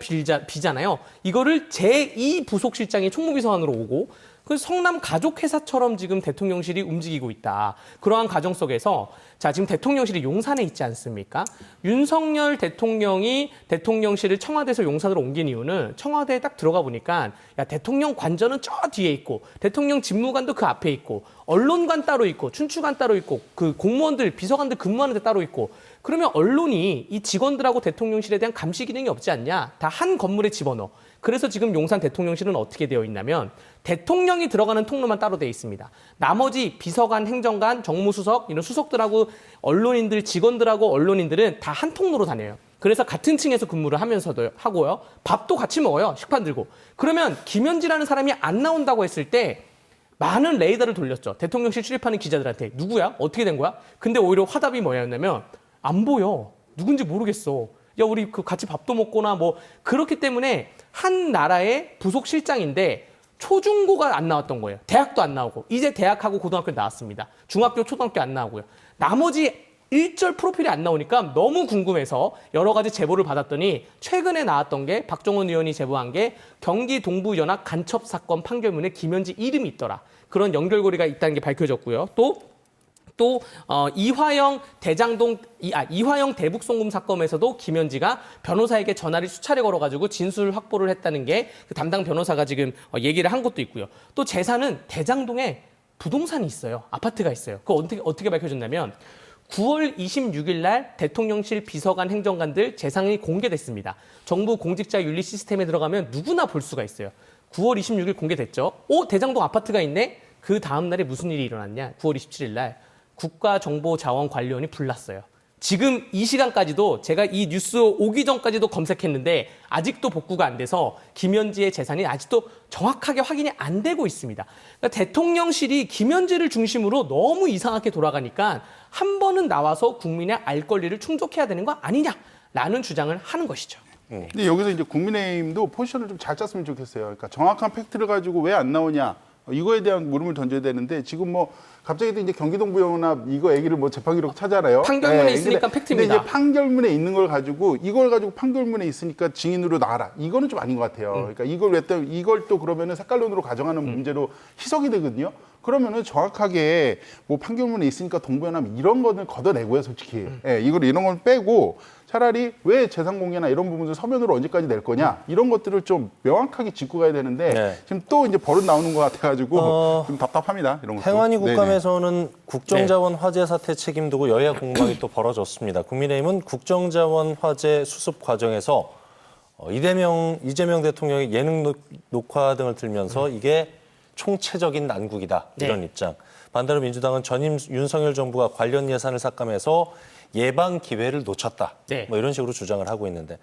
비잖아요. 이거를 제2부속실장이 총무비서관으로 오고 그 성남 가족회사처럼 지금 대통령실이 움직이고 있다. 그러한 과정 속에서 자 지금 대통령실이 용산에 있지 않습니까? 윤석열 대통령이 대통령실을 청와대에서 용산으로 옮긴 이유는 청와대에 딱 들어가 보니까 야 대통령 관저는 저 뒤에 있고 대통령 집무관도 그 앞에 있고 언론관 따로 있고 춘추관 따로 있고 그 공무원들 비서관들 근무하는 데 따로 있고 그러면 언론이 이 직원들하고 대통령실에 대한 감시 기능이 없지 않냐? 다 한 건물에 집어넣어. 그래서 지금 용산 대통령실은 어떻게 되어 있냐면 대통령이 들어가는 통로만 따로 되어 있습니다. 나머지 비서관, 행정관, 정무수석 이런 수석들하고 언론인들, 직원들하고 언론인들은 다 한 통로로 다녀요. 그래서 같은 층에서 근무를 하면서도 하고요. 밥도 같이 먹어요. 식판 들고. 그러면 김현지라는 사람이 안 나온다고 했을 때 많은 레이더를 돌렸죠. 대통령실 출입하는 기자들한테. 누구야? 어떻게 된 거야? 근데 오히려 화답이 뭐였냐면 안 보여. 누군지 모르겠어. 야, 우리 그 같이 밥도 먹거나 뭐 그렇기 때문에 한 나라의 부속 실장인데 초중고가 안 나왔던 거예요. 대학도 안 나오고 이제 대학하고 고등학교 나왔습니다. 중학교, 초등학교 안 나오고요. 나머지 일절 프로필이 안 나오니까 너무 궁금해서 여러 가지 제보를 받았더니 최근에 나왔던 게 박정원 의원이 제보한 게 경기 동부 연합 간첩 사건 판결문에 김현지 이름이 있더라. 그런 연결고리가 있다는 게 밝혀졌고요. 또 이화영 대북 송금 사건에서도 김현지가 변호사에게 전화를 수차례 걸어가지고 진술 확보를 했다는 게 그 담당 변호사가 지금 얘기를 한 것도 있고요. 또 재산은 대장동에 부동산이 있어요. 아파트가 있어요. 그거 어떻게 밝혀졌냐면 9월 26일 날 대통령실 비서관 행정관들 재산이 공개됐습니다. 정부 공직자 윤리 시스템에 들어가면 누구나 볼 수가 있어요. 9월 26일 공개됐죠. 대장동 아파트가 있네? 그 다음 날에 무슨 일이 일어났냐? 9월 27일 날 국가정보자원관리원이 불났어요. 지금 이 시간까지도 제가 이 뉴스 오기 전까지도 검색했는데 아직도 복구가 안 돼서 김현지의 재산이 아직도 정확하게 확인이 안 되고 있습니다. 그러니까 대통령실이 김현지를 중심으로 너무 이상하게 돌아가니까 한 번은 나와서 국민의 알 권리를 충족해야 되는 거 아니냐라는 주장을 하는 것이죠. 근데 여기서 이제 국민의힘도 포지션을 좀 잘 짰으면 좋겠어요. 그러니까 정확한 팩트를 가지고 왜 안 나오냐. 이거에 대한 물음을 던져야 되는데 지금 뭐 갑자기 또 이제 경기동부연합 이거 얘기를 뭐 재판 기록 찾아라요. 판결문에 있으니까 팩트입니다. 근데 이제 판결문에 있는 걸 가지고 이걸 가지고 판결문에 있으니까 증인으로 나와라. 이거는 좀 아닌 것 같아요. 그러니까 이걸 또 그러면은 색깔론으로 가정하는 문제로 희석이 되거든요. 그러면은 정확하게 뭐 판결문에 있으니까 동부연합 이런 거는 걷어내고요, 솔직히. 이런 걸 빼고 차라리 왜 재산 공개나 이런 부분들 서면으로 언제까지 낼 거냐 이런 것들을 좀 명확하게 짚고 가야 되는데 지금 또 이제 버릇 나오는 것 같아가지고 좀 답답합니다. 이런 것도. 행안위 국감에서는 국정자원 화재 사태 책임 두고 여야 공방이 또 벌어졌습니다. 국민의힘은 국정자원 화재 수습 과정에서 이재명 대통령의 예능 녹화 등을 들면서 이게 총체적인 난국이다. 이런 입장. 반대로 민주당은 전임 윤석열 정부가 관련 예산을 삭감해서 예방 기회를 놓쳤다. 뭐 이런 식으로 주장을 하고 있는데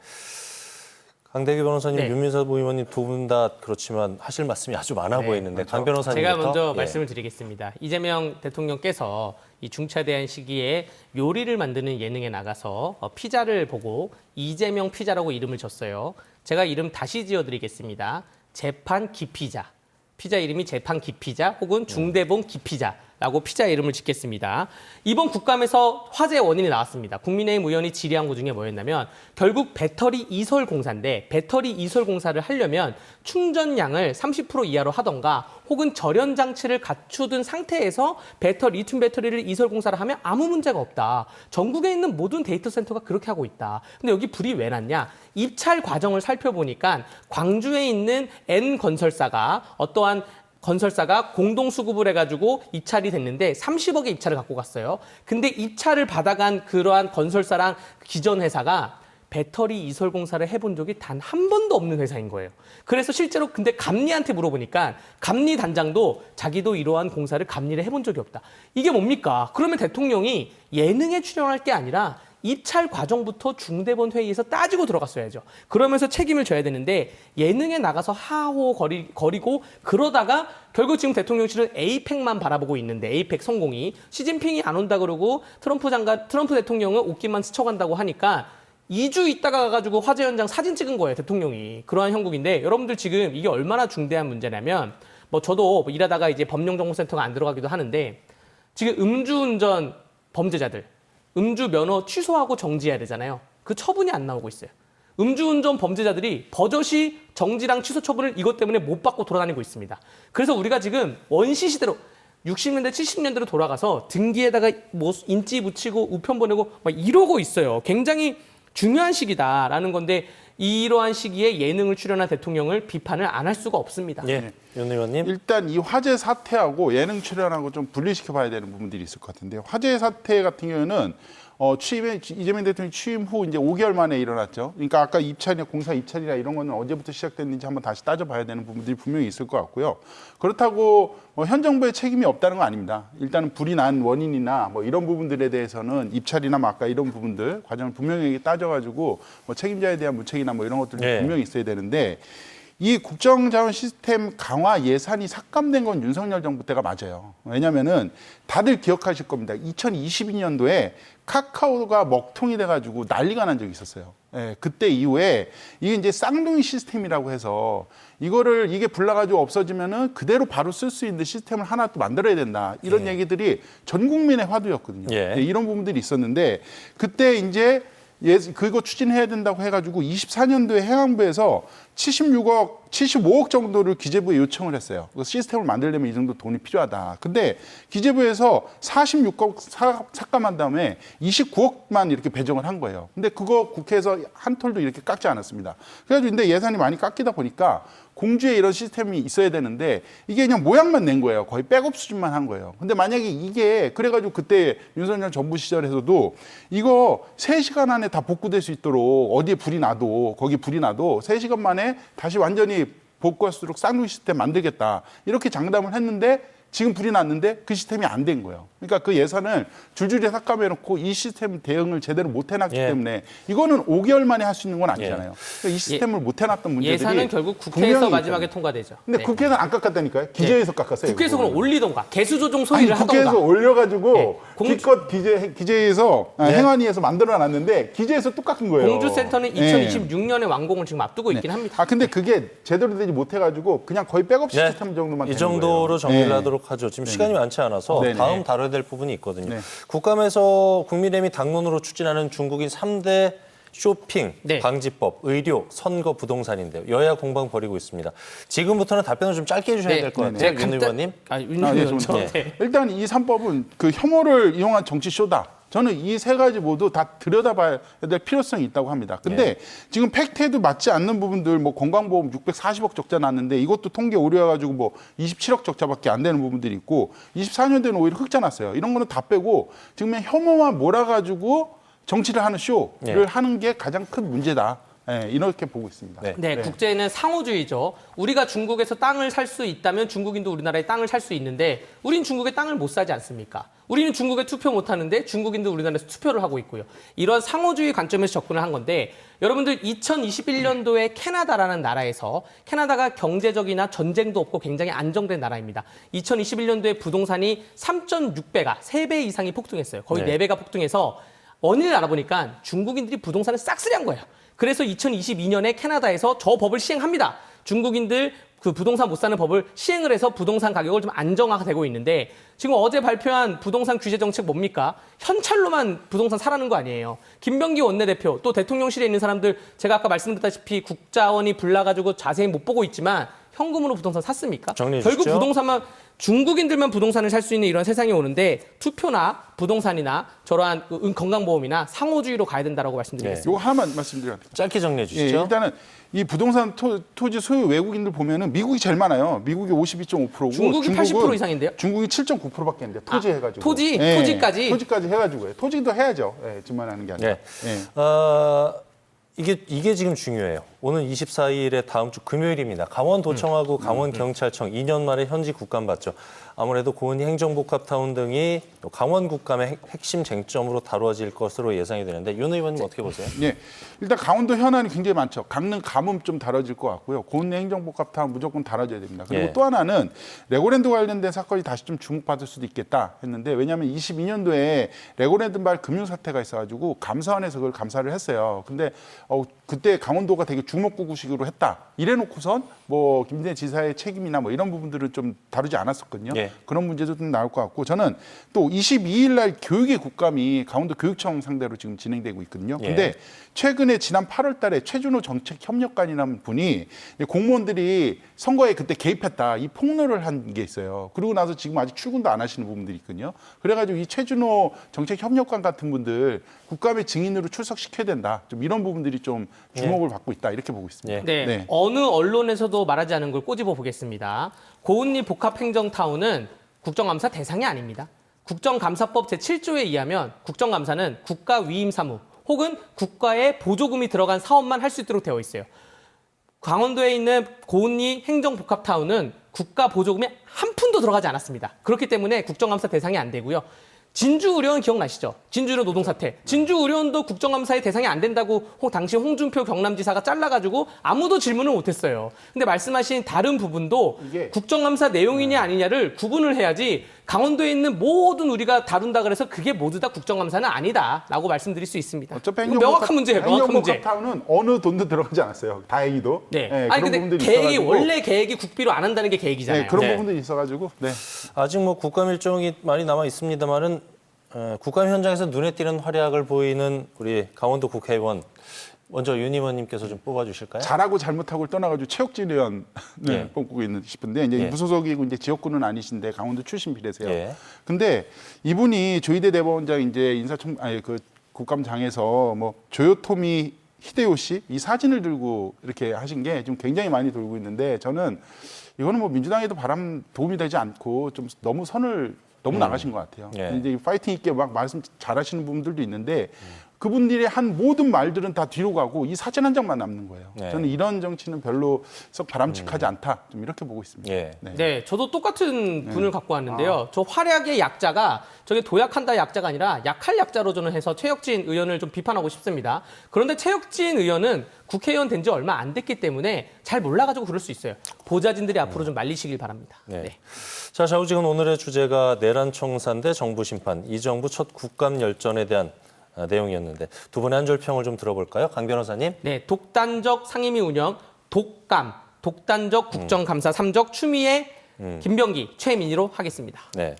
강대기 변호사님, 윤민서 의원님 두 분 다 그렇지만 하실 말씀이 아주 많아 보이는데 강 변호사님부터. 제가 먼저 말씀을 드리겠습니다. 이재명 대통령께서 이 중차대한 시기에 요리를 만드는 예능에 나가서 피자를 보고 이재명 피자라고 이름을 줬어요. 제가 이름 다시 지어드리겠습니다. 재판 기피자. 피자 이름이 재판 기피자 혹은 중대본 기피자라고 피자 이름을 짓겠습니다. 이번 국감에서 화제의 원인이 나왔습니다. 국민의힘 의원이 질의한 것 중에 뭐였냐면 결국 배터리 이설 공사인데 배터리 이설 공사를 하려면 충전량을 30% 이하로 하던가 혹은 절연 장치를 갖추던 상태에서 리튬 배터리를 이설 공사를 하면 아무 문제가 없다. 전국에 있는 모든 데이터 센터가 그렇게 하고 있다. 근데 여기 불이 왜 났냐? 입찰 과정을 살펴보니까 광주에 있는 N건설사가 어떠한 건설사가 공동 수급을 해가지고 입찰이 됐는데 30억의 입찰을 갖고 갔어요. 근데 입찰을 받아간 그러한 건설사랑 기존 회사가 배터리 이설 공사를 해본 적이 단 한 번도 없는 회사인 거예요. 그래서 실제로 근데 감리한테 물어보니까 감리 단장도 자기도 이러한 공사를 감리를 해본 적이 없다. 이게 뭡니까? 그러면 대통령이 예능에 출연할 게 아니라 입찰 과정부터 중대본 회의에서 따지고 들어갔어야죠. 그러면서 책임을 져야 되는데 예능에 나가서 하호거리고 그러다가 결국 지금 대통령실은 에이펙만 바라보고 있는데 에이펙 성공이 시진핑이 안 온다 그러고 트럼프 대통령은 옷깃만 스쳐간다고 하니까 2주 있다가 가가지고 화재 현장 사진 찍은 거예요, 대통령이. 그러한 형국인데 여러분들 지금 이게 얼마나 중대한 문제냐면 저도 일하다가 이제 법령정보센터가 안 들어가기도 하는데 지금 음주운전 범죄자들 음주 면허 취소하고 정지해야 되잖아요. 그 처분이 안 나오고 있어요. 음주운전 범죄자들이 버젓이 정지랑 취소 처분을 이것 때문에 못 받고 돌아다니고 있습니다. 그래서 우리가 지금 원시 시대로 60년대, 70년대로 돌아가서 등기에다가 뭐 인지 붙이고 우편 보내고 막 이러고 있어요. 굉장히 중요한 시기다라는 건데 이러한 시기에 예능을 출연한 대통령을 비판을 안 할 수가 없습니다. 예, 윤 의원님. 일단 이 화재 사태하고 예능 출연하고 좀 분리시켜 봐야 되는 부분들이 있을 것 같은데요. 화재 사태 같은 경우는 이재명 대통령 취임 후 이제 5개월 만에 일어났죠. 그러니까 아까 입찰이나 공사 입찰이나 이런 거는 언제부터 시작됐는지 한번 다시 따져봐야 되는 부분들이 분명히 있을 것 같고요. 그렇다고 현 정부의 책임이 없다는 건 아닙니다. 일단은 불이 난 원인이나 뭐 이런 부분들에 대해서는 입찰이나 뭐 아까 이런 부분들 과정을 분명히 따져가지고 뭐 책임자에 대한 무책이나 뭐 이런 것들도 분명히 있어야 되는데 이 국정자원 시스템 강화 예산이 삭감된 건 윤석열 정부 때가 맞아요. 왜냐면은 다들 기억하실 겁니다. 2022년도에 카카오가 먹통이 돼가지고 난리가 난 적이 있었어요. 예, 그때 이후에 이게 이제 쌍둥이 시스템이라고 해서 이게 불나가지고 없어지면은 그대로 바로 쓸 수 있는 시스템을 하나 또 만들어야 된다. 이런 얘기들이 전 국민의 화두였거든요. 예, 이런 부분들이 있었는데 그때 이제 그거 추진해야 된다고 해가지고 24년도에 행안부에서 75억 정도를 기재부에 요청을 했어요. 그 시스템을 만들려면 이 정도 돈이 필요하다. 근데 기재부에서 46억 삭감한 다음에 29억만 이렇게 배정을 한 거예요. 근데 그거 국회에서 한 톨도 이렇게 깎지 않았습니다. 그래가지고 근데 예산이 많이 깎이다 보니까 공주에 이런 시스템이 있어야 되는데 이게 그냥 모양만 낸 거예요. 거의 백업 수준만 한 거예요. 근데 만약에 이게 그래가지고 그때 윤석열 정부 시절에서도 이거 3시간 안에 다 복구될 수 있도록 어디에 불이 나도 거기 불이 나도 3시간 만에 다시 완전히 복구할 수 있도록 쌍둥이 시스템 만들겠다. 이렇게 장담을 했는데 지금 불이 났는데 그 시스템이 안 된 거예요. 그러니까 그 예산을 줄줄이 삭감해놓고 이 시스템 대응을 제대로 못 해놨기 때문에 이거는 5개월 만에 할 수 있는 건 아니잖아요. 그러니까 이 시스템을 못 해놨던 문제들이 예산은 결국 국회에서 마지막에 통과되죠. 근데 국회에서는 안 깎았다니까요. 기재에서 깎았어요. 국회에서 그럼 올리던가 개수 조정 소위를 하던가. 국회에서 올려가지고 기껏 기재에서 행안위에서 만들어놨는데 기재에서 또 깎은 거예요. 공주센터는 2026년에 완공을 지금 앞두고 있긴 합니다. 근데 그게 제대로 되지 못해가지고 그냥 거의 백업 시스템 정도만 이 정도로 정리를 하도록 하죠. 지금 시간이 많지 않아서 다음 다뤄야 될 부분이 있거든요. 국감에서 국민의힘이 당론으로 추진하는 중국인 3대 쇼핑, 방지법, 의료, 선거, 부동산인데요. 여야 공방 벌이고 있습니다. 지금부터는 답변을 좀 짧게 해주셔야 될 것 같아요. 윤 의원님. 일단 이 3법은 그 혐오를 이용한 정치쇼다. 저는 이 3가지 모두 다 들여다봐야 될 필요성이 있다고 합니다. 근데 지금 팩트에도 맞지 않는 부분들, 뭐 건강보험 640억 적자 났는데 이것도 통계 오류여가지고 뭐 27억 적자밖에 안 되는 부분들이 있고 24년도에는 오히려 흑자 났어요. 이런 거는 다 빼고 지금 혐오만 몰아가지고 정치를 하는 쇼를 하는 게 가장 큰 문제다. 예, 이렇게 보고 있습니다. 네, 국제는 상호주의죠. 우리가 중국에서 땅을 살 수 있다면 중국인도 우리나라에 땅을 살 수 있는데 우린 중국에 땅을 못 사지 않습니까? 우리는 중국에 투표 못 하는데 중국인도 우리나라에서 투표를 하고 있고요. 이런 상호주의 관점에서 접근을 한 건데 여러분들 2021년도에 캐나다라는 나라에서 캐나다가 경제적이나 전쟁도 없고 굉장히 안정된 나라입니다. 2021년도에 부동산이 3.6배가 3배 이상이 폭등했어요. 거의 4배가 폭등해서 원인을 알아보니까 중국인들이 부동산을 싹쓸이한 거예요. 그래서 2022년에 캐나다에서 저 법을 시행합니다. 중국인들 그 부동산 못 사는 법을 시행을 해서 부동산 가격을 좀 안정화되고 있는데 지금 어제 발표한 부동산 규제 정책 뭡니까? 현찰로만 부동산 사라는 거 아니에요. 김병기 원내대표 또 대통령실에 있는 사람들 제가 아까 말씀드렸다시피 국자원이 불나가지고 자세히 못 보고 있지만 현금으로 부동산 샀습니까? 결국 부동산만 중국인들만 부동산을 살 수 있는 이런 세상이 오는데 투표나 부동산이나 저러한 건강보험이나 상호주의로 가야 된다고 말씀드리겠습니다. 이거 하나만 말씀드려야 돼요. 짧게 정리해 주시죠. 예, 일단은 이 부동산 토지 소유 외국인들 보면은 미국이 제일 많아요. 미국이 52.5%고 중국이 80% 이상인데요? 중국이 7.9%밖에 안 돼요. 토지 해가지고. 토지까지? 토지까지 해가지고요. 토지도 해야죠. 예, 집만 하는 게 아니라. 이게 지금 중요해요. 오늘 24일에 다음 주 금요일입니다. 강원도청하고 강원경찰청 2년 만에 현지 국감 받죠. 아무래도 고은희 행정복합타운 등이 강원 국감의 핵심 쟁점으로 다뤄질 것으로 예상이 되는데 윤 의원님 어떻게 보세요? 네, 일단 강원도 현안이 굉장히 많죠. 강릉 가뭄 좀 다뤄질 것 같고요. 고은희 행정복합타운 무조건 다뤄져야 됩니다. 그리고 또 하나는 레고랜드 관련된 사건이 다시 좀 주목받을 수도 있겠다 했는데 왜냐하면 22년도에 레고랜드 말 금융 사태가 있어가지고 감사원에서 그걸 감사를 했어요. 근데 그때 강원도가 되게 주먹구구식으로 했다. 이래놓고선 뭐 김진애 지사의 책임이나 뭐 이런 부분들을 좀 다루지 않았었거든요. 그런 문제도 좀 나올 것 같고 저는 또 22일 날 교육의 국감이 강원도 교육청 상대로 지금 진행되고 있거든요. 근데 최근에 지난 8월 달에 최준호 정책협력관이라는 분이 공무원들이 선거에 그때 개입했다. 이 폭로를 한 게 있어요. 그러고 나서 지금 아직 출근도 안 하시는 부분들이 있거든요. 그래가지고 이 최준호 정책협력관 같은 분들 국감의 증인으로 출석시켜야 된다. 좀 이런 부분들이 좀 주목을 받고 있다. 이렇게 보고 있습니다. 네. 어느 언론에서도 말하지 않은 걸 꼬집어 보겠습니다. 고은리 복합행정타운은 국정감사 대상이 아닙니다. 국정감사법 제7조에 의하면 국정감사는 국가 위임 사무 혹은 국가의 보조금이 들어간 사업만 할 수 있도록 되어 있어요. 강원도에 있는 고은리 행정복합타운은 국가 보조금이 한 푼도 들어가지 않았습니다. 그렇기 때문에 국정감사 대상이 안 되고요. 진주의료원 기억나시죠? 진주의료 노동사태. 진주의료원도 국정감사의 대상이 안 된다고 당시 홍준표 경남지사가 잘라가지고 아무도 질문을 못했어요. 근데 말씀하신 다른 부분도 국정감사 내용이냐 아니냐를 구분을 해야지 강원도에 있는 모든 우리가 다룬다 그래서 그게 모두 다 국정감사는 아니다라고 말씀드릴 수 있습니다. 명확한 문제예요. 명확한 문제. 행정복합타운은 어느 돈도 들어가지 않았어요. 다행히도. 아니 근데 계획이 원래 계획이 국비로 안 한다는 게 계획이잖아요. 그런 부분들이 있어가지고. 아직 뭐 국감 일정이 많이 남아 있습니다만은 국감 현장에서 눈에 띄는 활약을 보이는 우리 강원도 국회의원 먼저 윤 의원님께서 좀 뽑아주실까요? 잘하고 잘못하고를 떠나가지고 최혁진 의원을 뽑고 있는 싶은데 이제 무소속이고 이제 지역구는 아니신데 강원도 출신 비례세요. 근데 이분이 조희대 대법원장 이제 그 국감장에서 뭐 조요토미 히데요시 이 사진을 들고 이렇게 하신 게 좀 굉장히 많이 돌고 있는데 저는 이거는 뭐 민주당에도 도움이 되지 않고 좀 너무 선을 너무 나가신 것 같아요. 이제 파이팅 있게 막 말씀 잘하시는 분들도 있는데 그분들이 한 모든 말들은 다 뒤로 가고 이 사진 한 장만 남는 거예요. 저는 이런 정치는 별로 썩 바람직하지 않다. 좀 이렇게 보고 있습니다. 네, 저도 똑같은 분을 갖고 왔는데요. 저 활약의 약자가 저게 도약한다 약자가 아니라 약할 약자로 저는 해서 최혁진 의원을 좀 비판하고 싶습니다. 그런데 최혁진 의원은 국회의원 된 지 얼마 안 됐기 때문에 잘 몰라가지고 그럴 수 있어요. 보좌진들이 앞으로 좀 말리시길 바랍니다. 자, 좌우지간 오늘의 주제가 내란 청산대 정부 심판, 이 정부 첫 국감 열전에 대한 내용이었는데 두 분의 한 줄 평을 좀 들어볼까요? 강 변호사님. 네, 독단적 상임위 운영, 독단적 국정감사 3적 추미애, 김병기, 최민희로 하겠습니다. 네,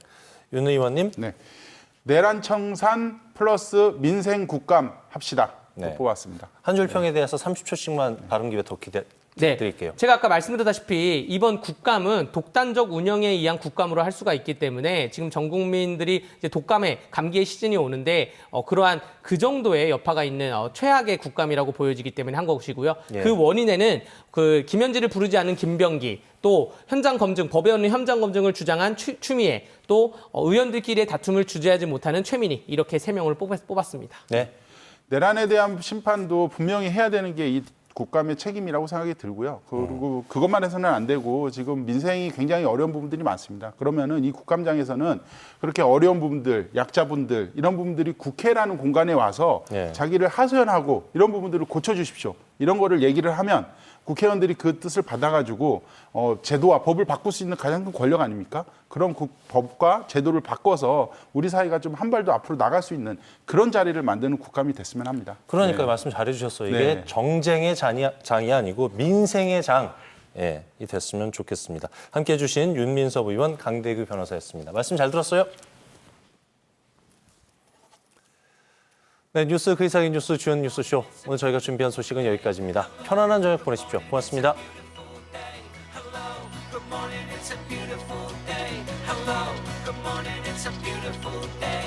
윤 의원님. 네, 내란 청산 플러스 민생 국감 합시다. 뽑았습니다. 한 줄 평에 대해서 30초씩만 발언 기회 더 드릴게요. 제가 아까 말씀드렸다시피 이번 국감은 독단적 운영에 의한 국감으로 할 수가 있기 때문에 지금 전 국민들이 이제 독감의 감기의 시즌이 오는데 그러한 그 정도의 여파가 있는 최악의 국감이라고 보여지기 때문에 한 것이고요. 그 원인에는 그 김현지를 부르지 않은 김병기, 또 현장 검증, 법의 현장 검증을 주장한 추미애, 또 의원들끼리의 다툼을 주재하지 못하는 최민희 이렇게 3명을 뽑았습니다. 네. 내란에 대한 심판도 분명히 해야 되는 게 이 국감의 책임이라고 생각이 들고요. 그리고 그것만 해서는 안 되고 지금 민생이 굉장히 어려운 부분들이 많습니다. 그러면은 이 국감장에서는 그렇게 어려운 부분들, 약자분들 이런 부분들이 국회라는 공간에 와서 자기를 하소연하고 이런 부분들을 고쳐주십시오. 이런 거를 얘기를 하면 국회의원들이 그 뜻을 받아가지고 제도와 법을 바꿀 수 있는 가장 큰 권력 아닙니까? 그런 법과 제도를 바꿔서 우리 사회가 좀 한 발도 앞으로 나갈 수 있는 그런 자리를 만드는 국감이 됐으면 합니다. 그러니까 말씀 잘해주셨어요. 이게 정쟁의 장이 아니고 민생의 장이 됐으면 좋겠습니다. 함께해 주신 윤민섭 의원, 강대규 변호사였습니다. 말씀 잘 들었어요? 네, 뉴스 그 이상의 뉴스 주연 뉴스쇼. 오늘 저희가 준비한 소식은 여기까지입니다. 편안한 저녁 보내십시오. 고맙습니다. Good morning, it's a beautiful day.